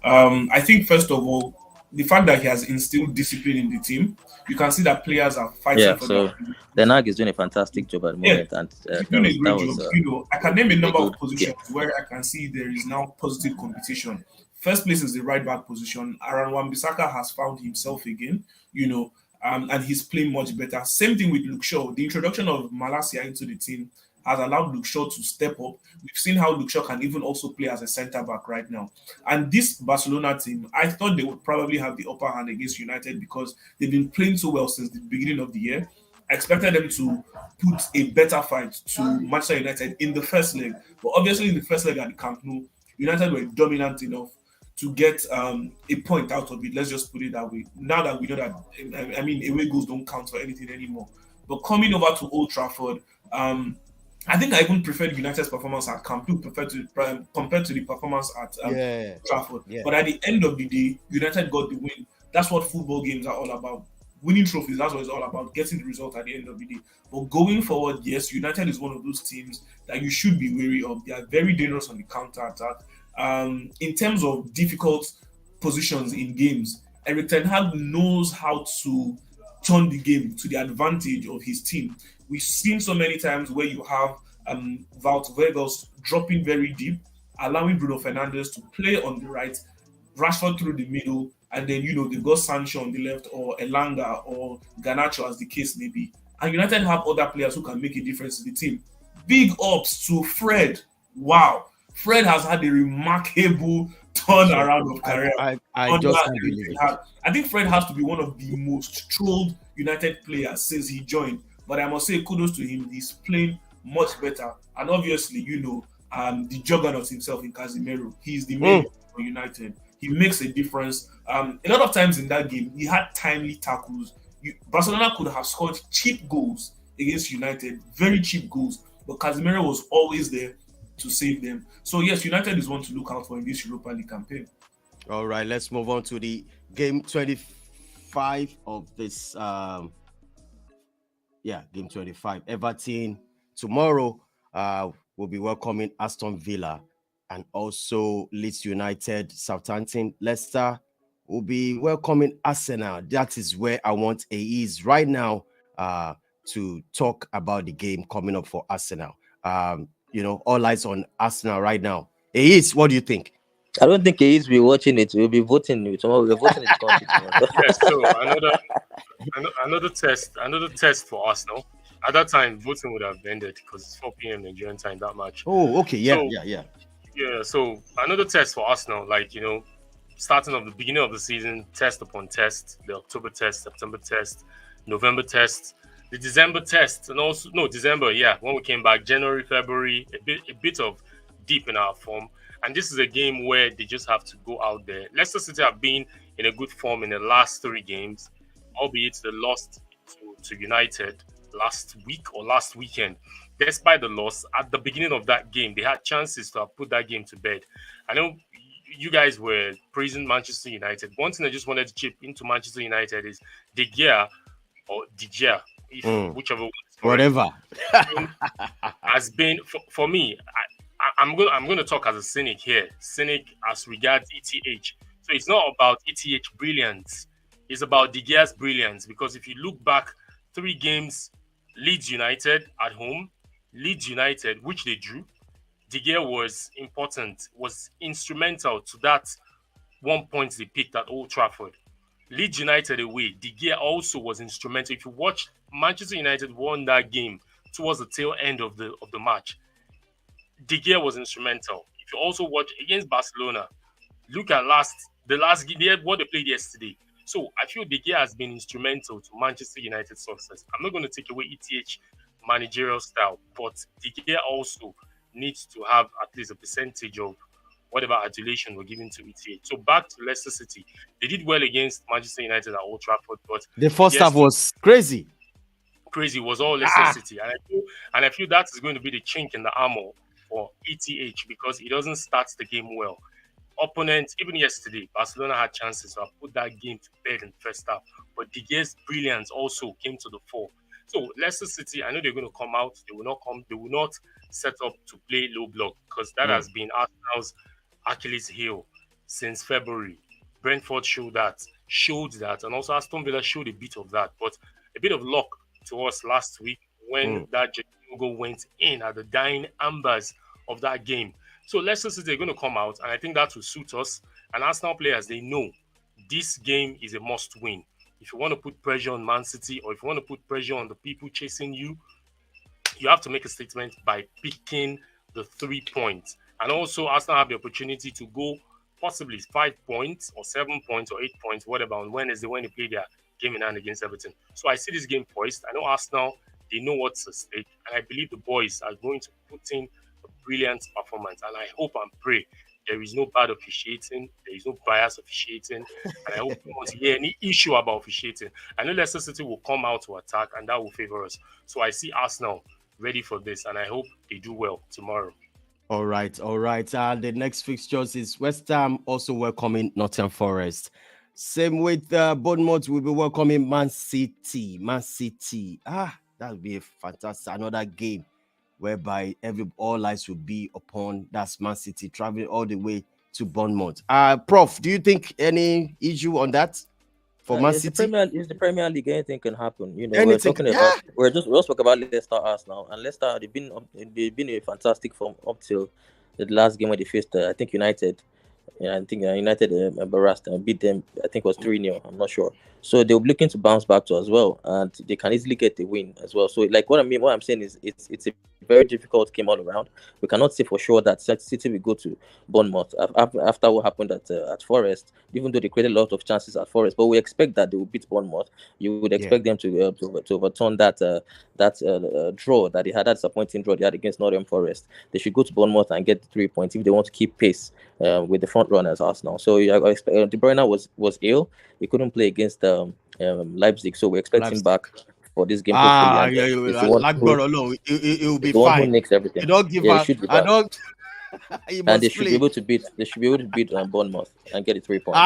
I think first of all, the fact that he has instilled discipline in the team, you can see that players are fighting for so Ten Hag is doing a fantastic job at the moment, and he's doing a great job. I can name a number of positions where I can see there is now positive competition. First place is the right back position. Aaron Wan-Bissaka has found himself again, and he's playing much better. Same thing with Luke Shaw. The introduction of Malacia into the team has allowed Luke Shaw to step up. We've seen how Luke Shaw can even also play as a centre back right now. And this Barcelona team, I thought they would probably have the upper hand against United because they've been playing so well since the beginning of the year. I expected them to put a better fight to Manchester United in the first leg. But obviously in the first leg at the Camp Nou, United were dominant enough to get a point out of it. Let's just put it that way. Now that we know that, away goals don't count for anything anymore. But coming over to Old Trafford, I think I even preferred United's performance at Camp Nou compared to the performance at Trafford. Yeah. But at the end of the day, United got the win. That's what football games are all about. Winning trophies, that's what it's all about, getting the result at the end of the day. But going forward, yes, United is one of those teams that you should be wary of. They are very dangerous on the counter-attack. In terms of difficult positions in games, Eric Ten Hag knows how to turn the game to the advantage of his team. We've seen so many times where you have Wout Weghorst dropping very deep, allowing Bruno Fernandes to play on the right, Rashford through the middle, and then, they've got Sancho on the left, or Elanga, or Garnacho, as the case may be. And United have other players who can make a difference in the team. Big ups to Fred. Wow. Fred has had a remarkable turnaround of career. I just can't believe it. I think Fred has to be one of the most trolled United players since he joined. But I must say kudos to him. He's playing much better. And obviously, the juggernaut himself in Casemiro. He's the main for United. He makes a difference. A lot of times in that game, he had timely tackles. Barcelona could have scored cheap goals against United, very cheap goals. But Casemiro was always there to save them. So yes, United is one to look out for in this Europa League campaign. All right, let's move on to game 25 of this. Game 25. Everton tomorrow will be welcoming Aston Villa, and also Leeds United, Southampton, Leicester will be welcoming Arsenal. That is where I want AEs right now to talk about the game coming up for Arsenal. All eyes on Arsenal right now. AEs, what do you think? I don't think AEs will be watching it. We'll be voting tomorrow. We're voting in the country tomorrow. Yes, so another test for Arsenal. At that time, voting would have ended because it's 4 p.m. Nigerian time that match. Oh, okay, yeah. So another test for Arsenal, starting of the beginning of the season, test upon test, the October test, September test, November test, the December test, and also December, when we came back, January, February, a bit of deep in our form. And this is a game where they just have to go out there. Leicester City have been in a good form in the last 3 games, albeit they lost to United last week or last weekend. Despite the loss, at the beginning of that game, they had chances to have put that game to bed. I know you guys were praising Manchester United. One thing I just wanted to chip into Manchester United is De Gea, whichever one. Whatever. Has been, for me, I'm going to talk as a cynic here. Cynic as regards ETH. So it's not about ETH brilliance. It's about De Gea's brilliance. Because if you look back 3 games, Leeds United at home, Leeds United, which they drew, De Gea was important, was instrumental to that 1 point they picked at Old Trafford. Leeds United away, De Gea also was instrumental. If you watch, Manchester United won that game towards the tail end of the match. De Gea was instrumental. If you also watch against Barcelona, look at the last game, what they played yesterday. So I feel De Gea has been instrumental to Manchester United's success. I'm not going to take away ETH managerial style, but De Gea also needs to have at least a percentage of whatever adulation we're giving to ETH. So back to Leicester City. They did well against Manchester United at Old Trafford, but the first half was crazy. Crazy was all Leicester City. And I feel that is going to be the chink in the armor for ETH because he doesn't start the game well. opponent, even yesterday, Barcelona had chances to have put that game to bed in the first half. But De Gea's brilliance also came to the fore. So Leicester City, I know they're going to come out. They will not come. They will not set up to play low block because that has been Arsenal's Achilles heel since February. Brentford showed that, and also Aston Villa showed a bit of that. But a bit of luck to us last week when that goal went in at the dying embers of that game. So Leicester City are going to come out, and I think that will suit us. And Arsenal players, they know this game is a must-win. If you want to put pressure on Man City, or if you want to put pressure on the people chasing you, you have to make a statement by picking the 3 points. And also, Arsenal have the opportunity to go possibly 5 points or 7 points or 8 points, whatever, on Wednesday when they play their game in hand against Everton. So I see this game poised. I know Arsenal, they know what's at stake. And I believe the boys are going to put in a brilliant performance. And I hope and pray there is no bad officiating. There is no bias officiating. And I hope we won't hear any issue about officiating. I know Leicester City will come out to attack, and that will favor us. So I see Arsenal ready for this, and I hope they do well tomorrow. All right. The next fixtures is West Ham also welcoming Nottingham Forest. Same with Bournemouth, will be welcoming Man City. That would be a fantastic another game whereby all eyes will be upon that's Man City traveling all the way to Bournemouth. Prof, do you think any issue on that for Man City? It's the Premier League. Anything can happen. You know, we're talking about we're just talking about Leicester Arsenal, and Leicester they've been a fantastic form up till the last game where they faced I think United. Yeah, I think United embarrassed and beat them. I think it was 3-0. I'm not sure. So they'll be looking to bounce back to as well, and they can easily get the win as well. So like what I'm saying is it's a very difficult game all around. We cannot say for sure that City will go to Bournemouth after what happened at Forest, even though they created a lot of chances at Forest. But we expect that they will beat Bournemouth. You would expect them to overturn that draw that they had, that disappointing draw they had against Nottingham Forest. They should go to Bournemouth and get the 3 points if they want to keep pace with the front runners Arsenal. So I expect De Bruyne was ill. He couldn't play against Leipzig, so we expect him back for this game. It will be fine. Who makes everything. You don't give up. I don't. And they should be able to beat. They should be able to beat Bournemouth and get the 3 points.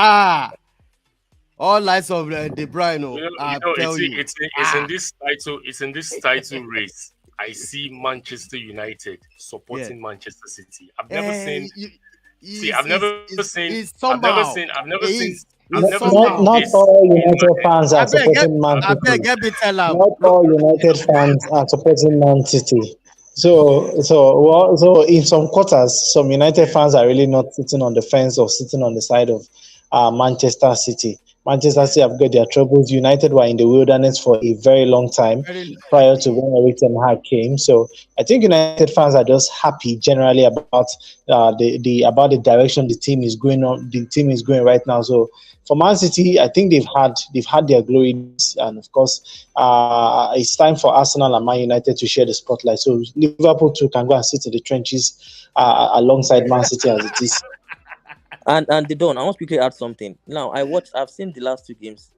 All lights of De Bruyne. It's in this title race. I see Manchester United supporting Manchester City. I've never seen. Not all United fans are supporting Man City. Not all United fans are supporting Man City. So in some quarters, some United fans are really not sitting on the fence or sitting on the side of Manchester City. Manchester City have got their troubles. United were in the wilderness for a very long time prior to when Erik ten Hag came. So I think United fans are just happy generally about the direction the team is going on. The team is going right now. So for Man City, I think they've had their glory, and of course, it's time for Arsenal and Man United to share the spotlight. So Liverpool too can go and sit in the trenches alongside Man City as it is. And they don't. I want to quickly add something. Now, I've seen the last two games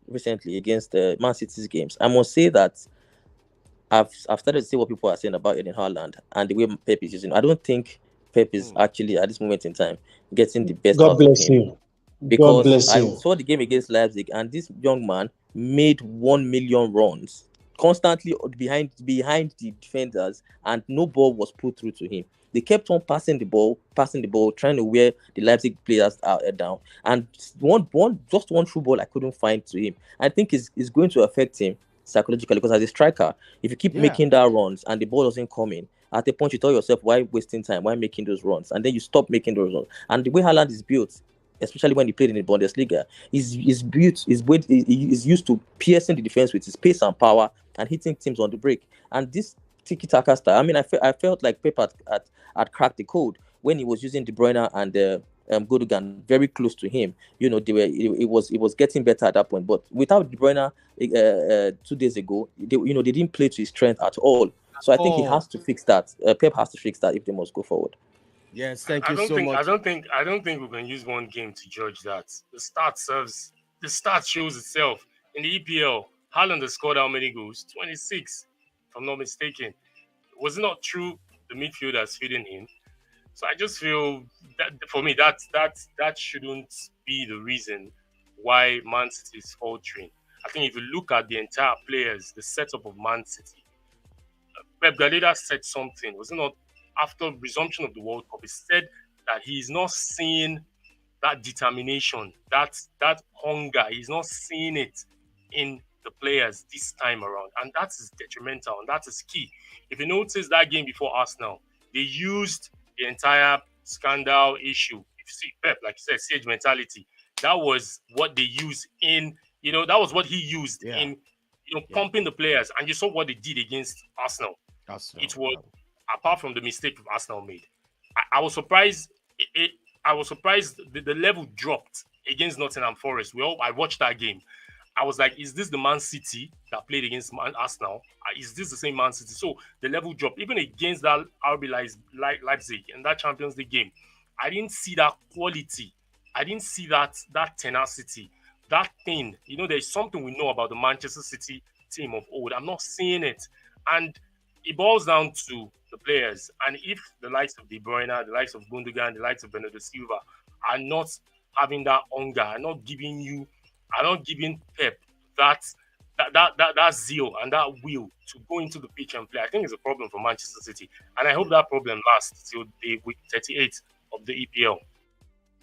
recently against Man City's games. I must say that I've started to see what people are saying about Eden Haaland and the way Pep is using. I don't think Pep is actually at this moment in time getting the best out of him. God bless you. Because I saw the game against Leipzig, and this young man made 1 million runs constantly behind the defenders, and no ball was put through to him. They kept on passing the ball, trying to wear the Leipzig players down. And one through ball I couldn't find to him. I think it's going to affect him psychologically, because as a striker, if you keep making that runs and the ball doesn't come in, at a point you tell yourself, why wasting time? Why making those runs? And then you stop making those runs. And the way Haaland is built, especially when he played in the Bundesliga, is used to piercing the defense with his pace and power and hitting teams on the break. And this tiki-taka style, I mean, I felt like Pep had cracked the code when he was using De Bruyne and Gundogan very close to him. You know, it was getting better at that point. But without De Bruyne 2 days ago, they didn't play to his strength at all. So I think he has to fix that. Pep has to fix that if they must go forward. Yes, thank you so much. I don't think we can use one game to judge that. The start shows itself. In the EPL, Haaland has scored how many goals? 26, if I'm not mistaken. Was it not true the midfielders feeding him? So I just feel that for me, that shouldn't be the reason why Man City is faltering. I think if you look at the entire players, the setup of Man City, Pep Guardiola said something. Was it not after resumption of the World Cup? He said that he is not seeing that determination, that hunger. He's not seeing it in the players this time around, and that is detrimental, and that is key. If you notice that game before Arsenal, they used the entire scandal issue. If you see Pep, like you said, siege mentality. That was what they used in, that was what he used in, pumping the players, and you saw what they did against Arsenal. It was, apart from the mistake Arsenal made, I was surprised. I was surprised the level dropped against Nottingham Forest. I watched that game. I was like, is this the Man City that played against Arsenal? Is this the same Man City? So the level dropped. Even against that RB Leipzig in that Champions League game, I didn't see that quality. I didn't see that tenacity. That thing. There's something we know about the Manchester City team of old. I'm not seeing it. And it boils down to the players. And if the likes of De Bruyne, the likes of Gundogan, the likes of Bernardo Silva are not having that hunger, are not giving Pep that zeal and that will to go into the pitch and play, I think it's a problem for Manchester City. And I hope that problem lasts till week 38 of the EPL.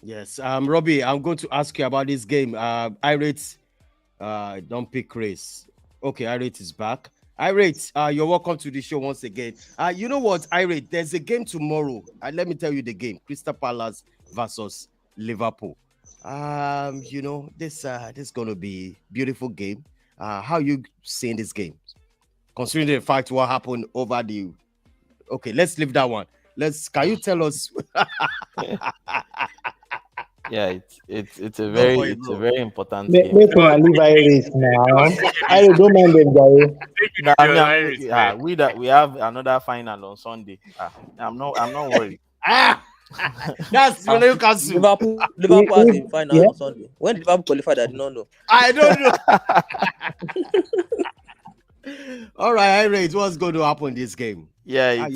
Yes, Robbie, I'm going to ask you about this game. Irate, don't pick race. Okay, Irate is back. Irate, you're welcome to the show once again. You know what, Irate, there's a game tomorrow. Let me tell you the game: Crystal Palace versus Liverpool. This is gonna be beautiful game. How you seeing this game? Considering the fact what happened over the. Okay, let's leave that one. Can you tell us? Yeah, it's a very important Make game. I leave Iris now. I don't mind them, guys. We have another final on Sunday. I'm not worried. That's Newcastle. Liverpool has a final on Sunday. When did Liverpool qualified? I did not know. I don't know. All right, Irate, what's going to happen in this game? Yeah,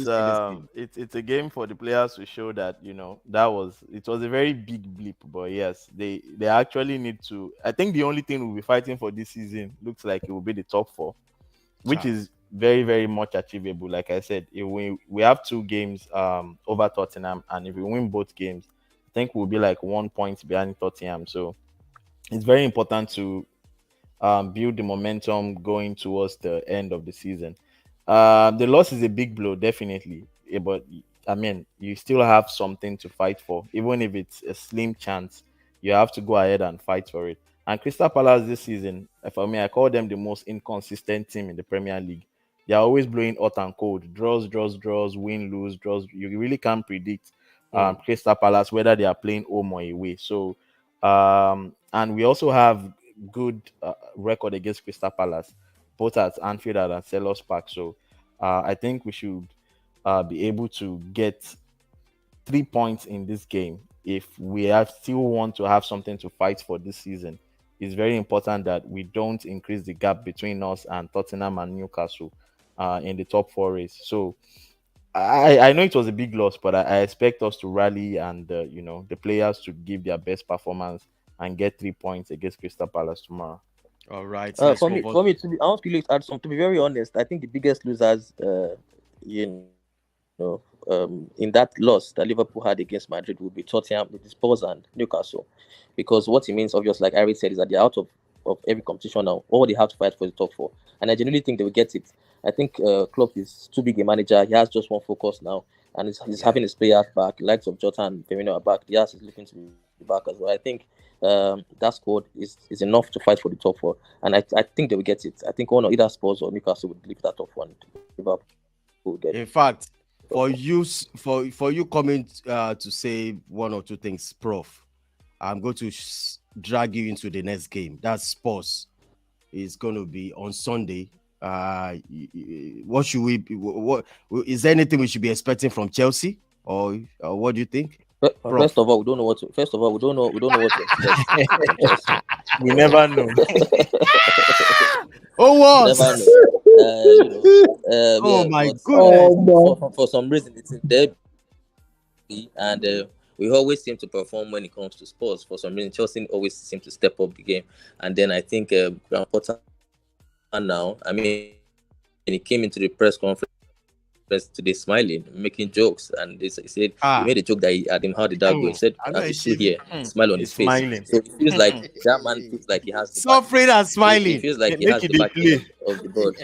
it's a game for the players to show that it was a very big blip, but yes, they actually need to. I think the only thing we'll be fighting for this season looks like it will be the top 4, which is very, very much achievable. Like I said, if we have 2 games over Tottenham, and if we win both games, I think we'll be like 1 point behind Tottenham. So it's very important to build the momentum going towards the end of the season. The loss is a big blow, definitely, but I mean, you still have something to fight for, even if it's a slim chance. You have to go ahead and fight for it. And Crystal Palace this season, for me, I call them the most inconsistent team in the Premier League. They are always blowing hot and cold, draws, win, lose, draws. You really can't predict Crystal Palace whether they are playing home or away. So, and we also have good record against Crystal Palace, both at Anfield and at Selhurst Park. So I think we should be able to get 3 points in this game if we still want to have something to fight for this season. It's very important that we don't increase the gap between us and Tottenham and Newcastle in the top 4 race. So I know it was a big loss, but I expect us to rally and the players to give their best performance and get 3 points against Crystal Palace tomorrow. All right. For me, I want to add some. To be very honest, I think the biggest losers, in that loss that Liverpool had against Madrid would be Tottenham, with Spurs and Newcastle, because what it means, obviously, like Irate said, is that they're out of every competition now. All they have to fight for is the top 4, and I genuinely think they will get it. I think Klopp is too big a manager. He has just one focus now, and he's having his players back. The likes of Jota and Firmino are back. Diaz is looking to be back as well. I think that squad is enough to fight for the top 4, and I think they will get it. I think either Spurs or Newcastle will leave that top 1. Liverpool will get it. In fact, for you coming to say one or two things, Prof, I'm going to drag you into the next game. That's Spurs. It's going to be on Sunday. What should we? What is there anything we should be expecting from Chelsea, or what do you think? First of all, we don't know what to. We don't know what to expect. We never know. Oh, what? Never know. Oh my goodness! For some reason, it's in there. Chelsea, and we always seem to perform when it comes to sports. For some reason, Chelsea always seem to step up the game, and then I think Graham Potter now. I mean, he came into the press conference today smiling, making jokes, and he said he made a joke that he asked him, "How did that go?" He said, "It's still here." I know Smile it's on his face. He's So it feels smiling. like that man feels like he has the back. suffering and It feels smiling. like he has the Make it backing they play. of the board.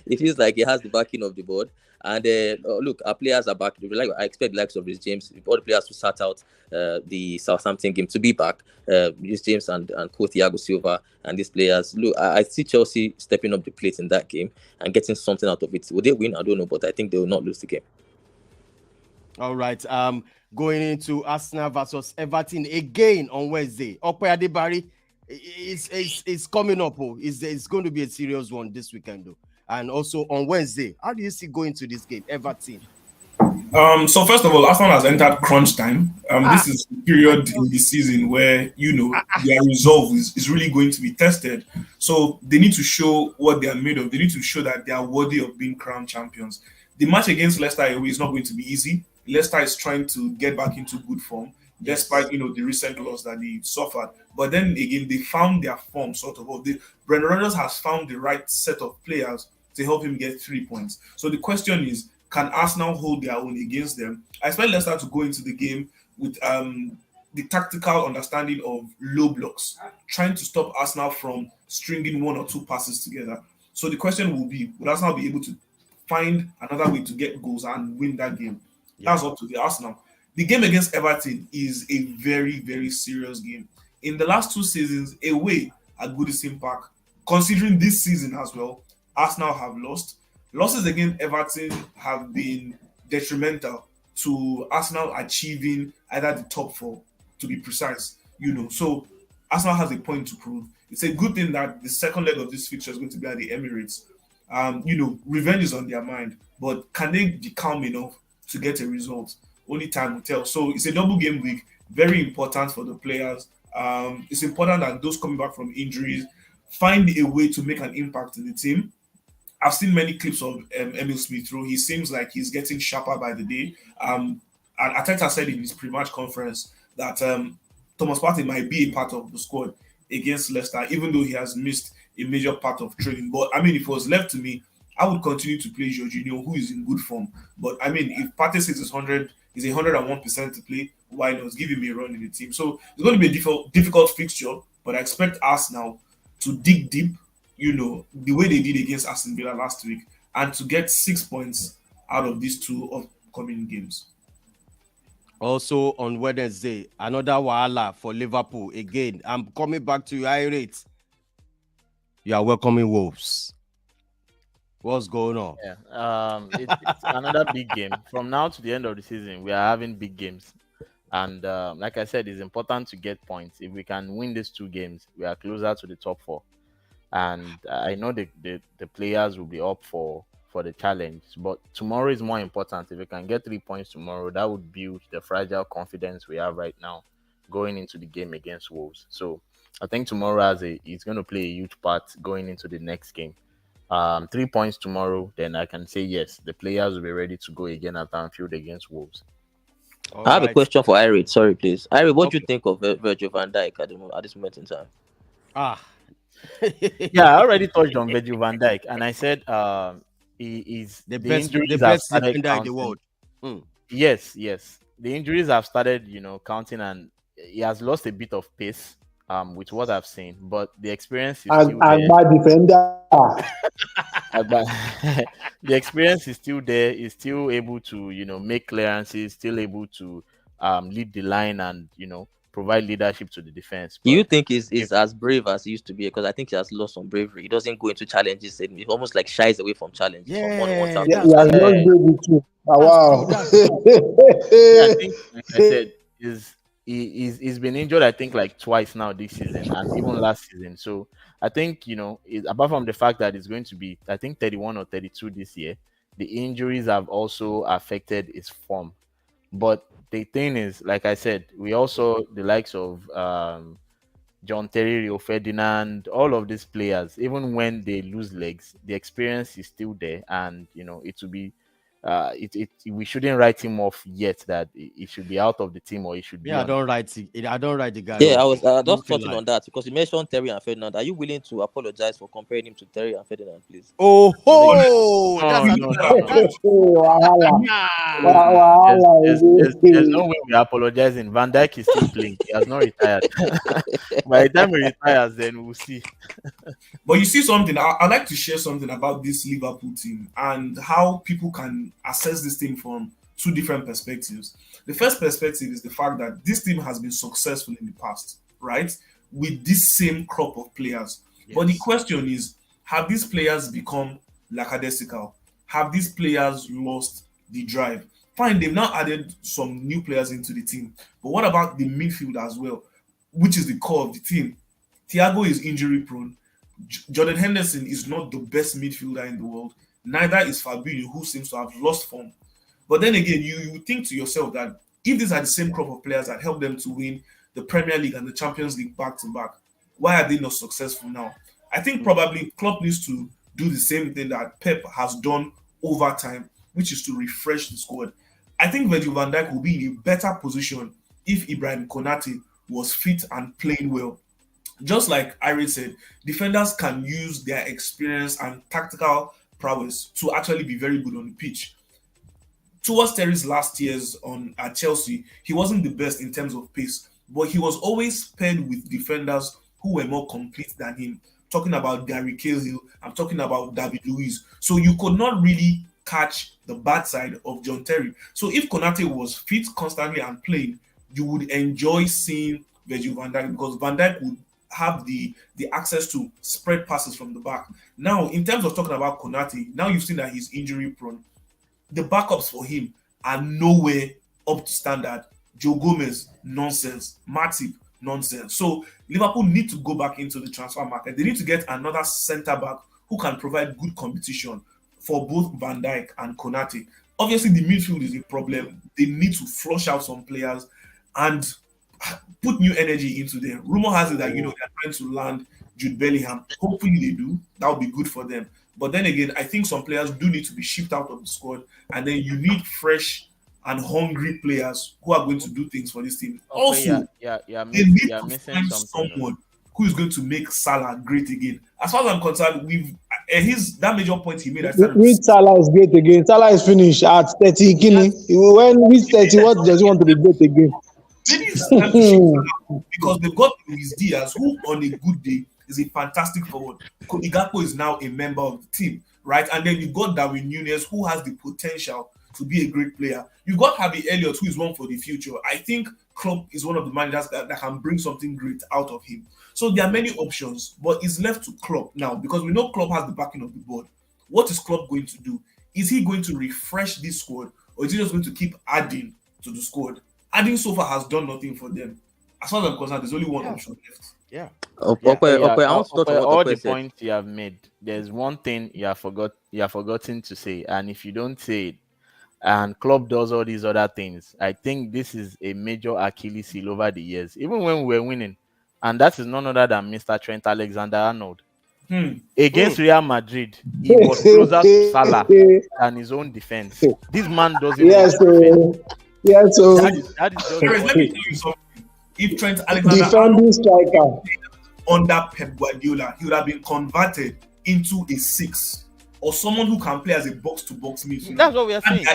It feels like he has the backing of the board. And look, our players are back. Like I expect, likes of Rhys James, all the players who sat out the Southampton game to be back. Rhys James and Co Thiago Silva and these players. Look, I see Chelsea stepping up the plate in that game and getting something out of it. Will they win? I don't know, but I think they will not lose the game. All right. Going into Arsenal versus Everton again on Wednesday. Ope Adebari is coming up. It's going to be a serious one this weekend, though. And also on Wednesday, how do you see going to this game, Everton? So first of all, Arsenal has entered crunch time. This is the period in the season where their resolve is really going to be tested. So they need to show what they are made of. They need to show that they are worthy of being crowned champions. The match against Leicester away is not going to be easy. Leicester is trying to get back into good form, despite the recent loss that they suffered. But then again, they found their form sort of. Brendan Rodgers has found the right set of players to help him get 3 points. So the question is, can Arsenal hold their own against them? I expect Leicester to go into the game with the tactical understanding of low blocks, trying to stop Arsenal from stringing one or two passes together. So the question will be, will Arsenal be able to find another way to get goals and win that game? That's up to the Arsenal. The game against Everton is a very, very serious game. In the last 2 seasons, away at Goodison Park, considering this season as well, Arsenal have lost. Losses against Everton have been detrimental to Arsenal achieving either the top 4, to be precise. So Arsenal has a point to prove. It's a good thing that the second leg of this fixture is going to be at the Emirates. Revenge is on their mind, but can they be calm enough to get a result? Only time will tell. So it's a double game week, very important for the players. It's important that those coming back from injuries find a way to make an impact in the team. I've seen many clips of Emil Smith Rowe. He seems like he's getting sharper by the day. And Arteta said in his pre-match conference that Thomas Partey might be a part of the squad against Leicester, even though he has missed a major part of training. But I mean, if it was left to me, I would continue to play Jorginho, who is in good form. But I mean, if Partey says it's 101% to play, why not give him a run in the team? So it's going to be a difficult fixture, but I expect Arsenal to dig deep, the way they did against Aston Villa last week, and to get 6 points out of these 2 upcoming games. Also on Wednesday, another wahala for Liverpool. Again, I'm coming back to you, Irate. You are welcoming Wolves. What's going on? Yeah, it's another big game. From now to the end of the season, we are having big games. And like I said, it's important to get points. If we can win these 2 games, we are closer to the top 4. And I know the players will be up for the challenge. But tomorrow is more important. If we can get 3 points tomorrow, that would build the fragile confidence we have right now going into the game against Wolves. So I think tomorrow is going to play a huge part going into the next game. 3 points tomorrow, then I can say yes, the players will be ready to go again at Anfield against Wolves. I have a question for Irate. Sorry, please. Irate, what do you think of Virgil van Dijk at this moment in time? Yeah, I already touched on Virgil van Dijk, and I said he is the best defender in the world. Yes. The injuries have started, counting, and he has lost a bit of pace. With what I've seen, but the experience is still there. My defender. The experience is still there. He's still able to, make clearances, still able to lead the line and, provide leadership to the defense. But do you think he's as brave as he used to be? Because I think he has lost some bravery. He doesn't go into challenges. He almost like shies away from challenges. Wow. I think, like I said, he's been injured, I think, like twice now this season and even last season. So I think, apart from the fact that it's going to be, I think, 31 or 32 this year, the injuries have also affected his form. But the thing is, like I said, we also, the likes of John Terry, Rio Ferdinand, all of these players, even when they lose legs, the experience is still there. And, it will be we shouldn't write him off yet that he should be out of the team or he should be. I don't write the guy. Yeah, I was just touching on that because you mentioned Terry and Ferdinand. Are you willing to apologize for comparing him to Terry and Ferdinand, please? Oh, there's no way we're apologizing. Van Dijk is still playing. He has not retired. By the time he retires, then we'll see. But you see something, I'd like to share something about this Liverpool team and how people can assess this team from two different perspectives. The first perspective is the fact that this team has been successful in the past, right? With this same crop of players. Yes. But the question is, have these players become lackadaisical? Have these players lost the drive? Fine, they've now added some new players into the team. But what about the midfield as well, which is the core of the team? Thiago is injury prone. Jordan Henderson is not the best midfielder in the world. Neither is Fabinho, who seems to have lost form. But then again, you think to yourself that if these are the same crop of players that helped them to win the Premier League and the Champions League back to back, why are they not successful now? I think probably Klopp needs to do the same thing that Pep has done over time, which is to refresh the squad. I think Virgil van Dijk will be in a better position if Ibrahim Konate was fit and playing well. Just like Ira said, defenders can use their experience and tactical prowess to actually be very good on the pitch. Towards Terry's last years at Chelsea, he wasn't the best in terms of pace, but he was always paired with defenders who were more complete than him. Talking about Gary Cahill, I'm talking about David Luiz. So you could not really catch the bad side of John Terry. So if Konate was fit constantly and playing, you would enjoy seeing Virgil van Dijk because Van Dijk would have the access to spread passes from the back. Now, in terms of talking about Konate, now you've seen that he's injury prone. The backups for him are nowhere up to standard. Joe Gomez, nonsense. Matip, nonsense. So Liverpool need to go back into the transfer market. They need to get another centre-back who can provide good competition for both Van Dijk and Konate. Obviously, the midfield is a problem. They need to flush out some players and put new energy into them. Rumor has it that they're trying to land Jude Bellingham. Hopefully they do. That would be good for them. But then again, I think some players do need to be shipped out of the squad, and then you need fresh and hungry players who are going to do things for this team. Also, they need to find someone who is going to make Salah great again. As far as I'm concerned, that major point he made. Which Salah is great again? Salah is finished at 30 guinea. When he's 30, what does he want to be great again? Maybe it's time to shift Salah because they've got Luis Diaz, who on a good day is a fantastic forward. Cody Gakpo is now a member of the team, right? And then you've got Darwin Núñez, who has the potential to be a great player. You've got Harvey Elliott, who is one for the future. I think Klopp is one of the managers that can bring something great out of him. So there are many options, but it's left to Klopp now because we know Klopp has the backing of the board. What is Klopp going to do? Is he going to refresh this squad, or is he just going to keep adding to the squad? Adding so far has done nothing for them. As far as I'm concerned, there's only one option left. Yeah. All the points you have made, there's one thing you have forgotten to say, and if you don't say it, and Klopp does all these other things, I think this is a major Achilles heel over the years, even when we were winning, and that is none other than Mr. Trent Alexander-Arnold. Against Real Madrid, he was closer to Salah than his own defense. This man doesn't. Yes, so let me tell you something. If Trent Alexander defending striker under Pep Guardiola, he would have been converted into a 6 or someone who can play as a box-to-box midfield. That's what we are saying.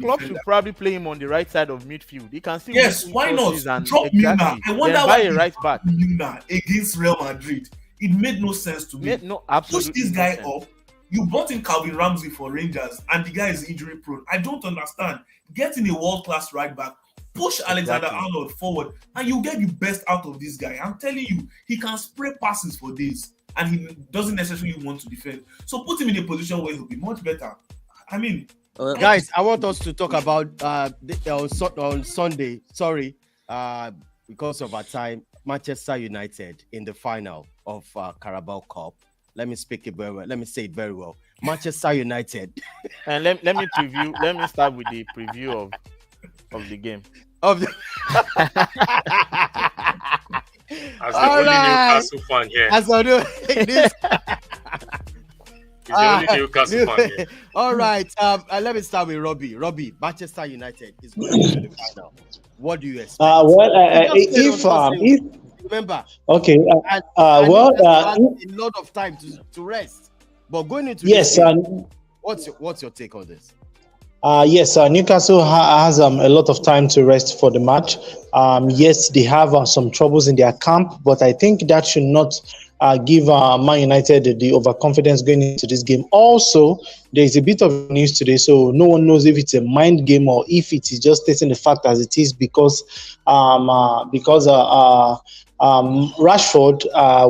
Klopp should probably play him on the right side of midfield. He can still why not? Drop Milner. I wonder why a right back Milner against Real Madrid. It made no sense to me. Push this guy up. You brought in Calvin Ramsey for Rangers, and the guy is injury prone. I don't understand. Get in a world-class right back. Push Alexander-Arnold forward, and you get the best out of this guy. I'm telling you, he can spray passes for days, and he doesn't necessarily want to defend. So put him in a position where he'll be much better. I mean, guys, I want us to talk about on Sunday. Sorry, because of our time, Manchester United in the final of Carabao Cup. Let me speak it very well. Let me say it very well. Manchester United. And let me preview. Let me start with the preview of the game. As the only Newcastle fan here. As I do this. He's the only Newcastle fan here. All right. Let me start with Robbie. Robbie, Manchester United is going to the final. What do you expect? If remember, okay, a lot of time to rest. But going into yes, what's your take on this? Yes, Newcastle has a lot of time to rest for the match. Yes, they have some troubles in their camp, but I think that should not give Man United the overconfidence going into this game. Also, there is a bit of news today, so no one knows if it's a mind game or if it is just stating the fact as it is because Rashford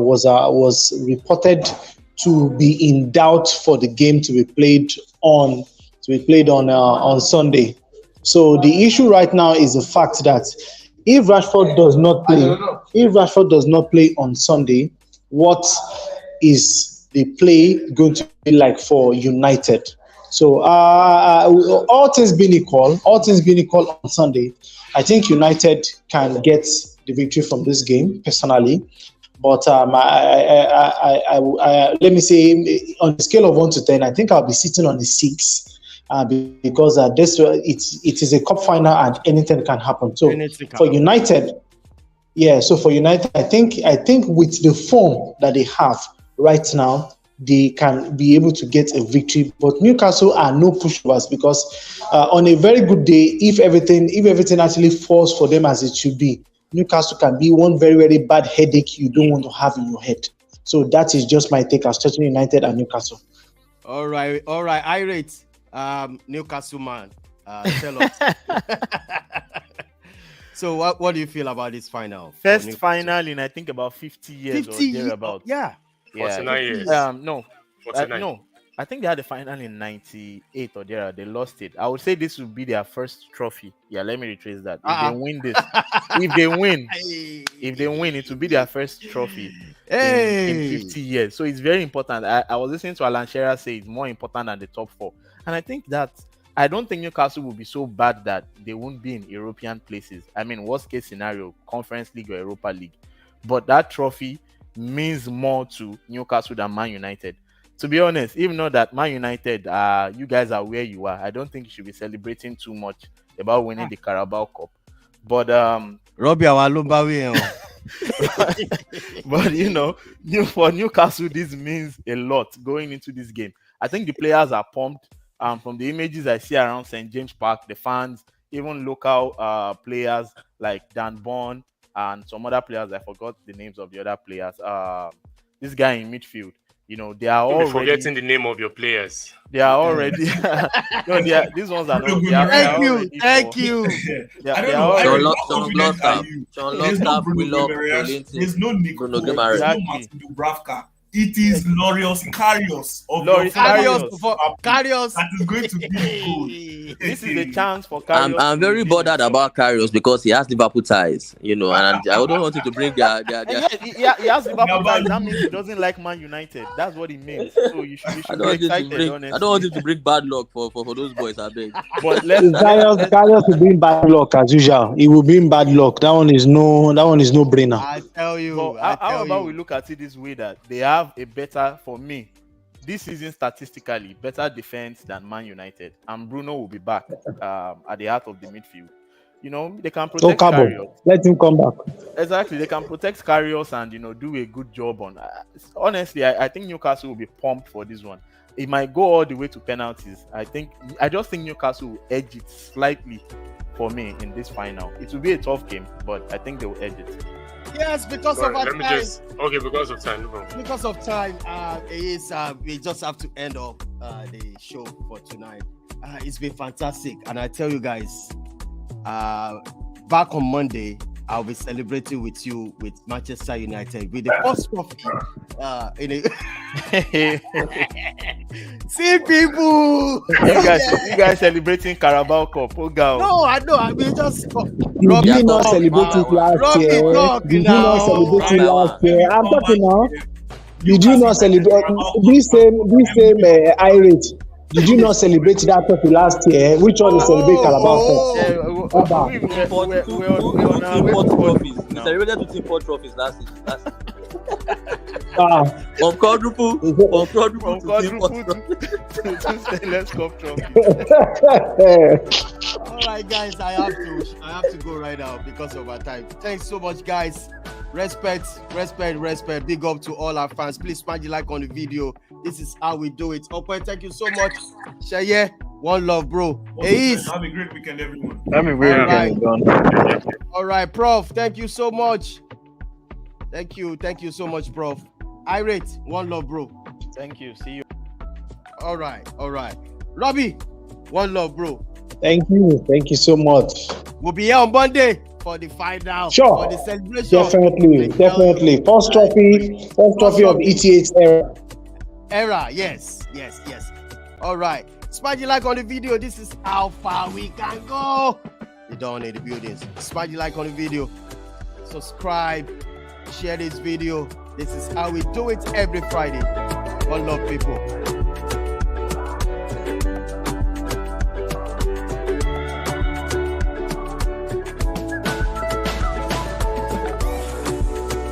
was reported to be in doubt for the game to be played on Sunday. So the issue right now is the fact that if Rashford does not play on Sunday, what is the play going to be like for United? So all things being equal on Sunday, I think United can get the victory from this game personally. But let me say, on a scale of 1 to 10, I think I'll be sitting on a 6. Because it is a cup final and anything can happen. So for United, I think with the form that they have right now, they can be able to get a victory. But Newcastle are no pushovers because on a very good day, if everything actually falls for them as it should be, Newcastle can be one very, very bad headache you don't want to have in your head. So that is just my take as touching United and Newcastle. All right. I rate. Newcastle man, tell us. So what do you feel about this final? First final in I think about 50 years or thereabouts. Yeah. 49 years. No. I think they had the final in 98 or there. They lost it. I would say this would be their first trophy. Yeah, let me retrace that. If they win this, if they win, it will be their first trophy in 50 years. So it's very important. I was listening to Alan Shearer say it's more important than the top 4. And I think that I don't think Newcastle will be so bad that they won't be in European places. I mean, worst case scenario, Conference League or Europa League. But that trophy means more to Newcastle than Man United. To be honest, even though that Man United, you guys are where you are, I don't think you should be celebrating too much about winning the Carabao Cup. But Robbie, but for Newcastle, this means a lot going into this game. I think the players are pumped. From the images I see around St. James Park, the fans, even local players like Dan Bond and some other players, I forgot the names of the other players. This guy in midfield, they are all forgetting the name of your players. They are already. These ones are not. Thank you. John Longstaff, Willock, there's no Nico. There's no Martin Dubravka. It is Lorios Karius of Karius. That is going to be good. This is the chance for Karius. I'm very bothered about Karius because he has Liverpool ties, and I don't want him to bring their... He has Liverpool ties. That means he doesn't like Man United. That's what it means. So you should be excited, honestly. I don't want him to bring bad luck for those boys, I beg. But Karius will bring bad luck as usual. He will bring bad luck. That one is no brainer. I tell you. So how about we look at it this way, that they have a better, for me, this season statistically, better defense than Man United, and Bruno will be back at the heart of the midfield. They can protect Karius. Let him come back. Exactly, they can protect Karius and do a good job on. Honestly, I think Newcastle will be pumped for this one. It might go all the way to penalties. I just think Newcastle will edge it slightly for me in this final. It will be a tough game, but I think they will edge it. Yes, because of our time. Because of time. Because of time, we just have to end up the show for tonight. It's been fantastic, and I tell you guys, back on Monday, I'll be celebrating with you with Manchester United with the first trophy. See people, you guys celebrating Carabao Cup. No, I know. I mean, just Did you not celebrate it last year? Did you not celebrate it last year? I'm talking now. Did you not celebrate this same irate? Did you not celebrate that trophy last year? Which one is celebrate Carabao Cup? We celebrated 2 team trophies last season. From quadruple to stainless cup trophy. All right, guys, I have to go right now because of our time. Thanks so much, guys. Respect. Big up to all our fans. Please smash the like on the video. This is how we do it. Open, thank you so much. Shaye, one love, bro. Have a great weekend, everyone. Have a great weekend. All right, Prof. Thank you so much. Thank you so much, Prof. Irate, one love, bro. Thank you. See you. All right. Robbie, one love, bro. Thank you so much. We'll be here on Monday for the final. Sure. For the celebration. Definitely. First trophy of ETH era. Yes. All right. Smash the like on the video. This is how far we can go. You don't need the buildings. Smash the like on the video. Subscribe. Share this video. This is how we do it every Friday. One love, people.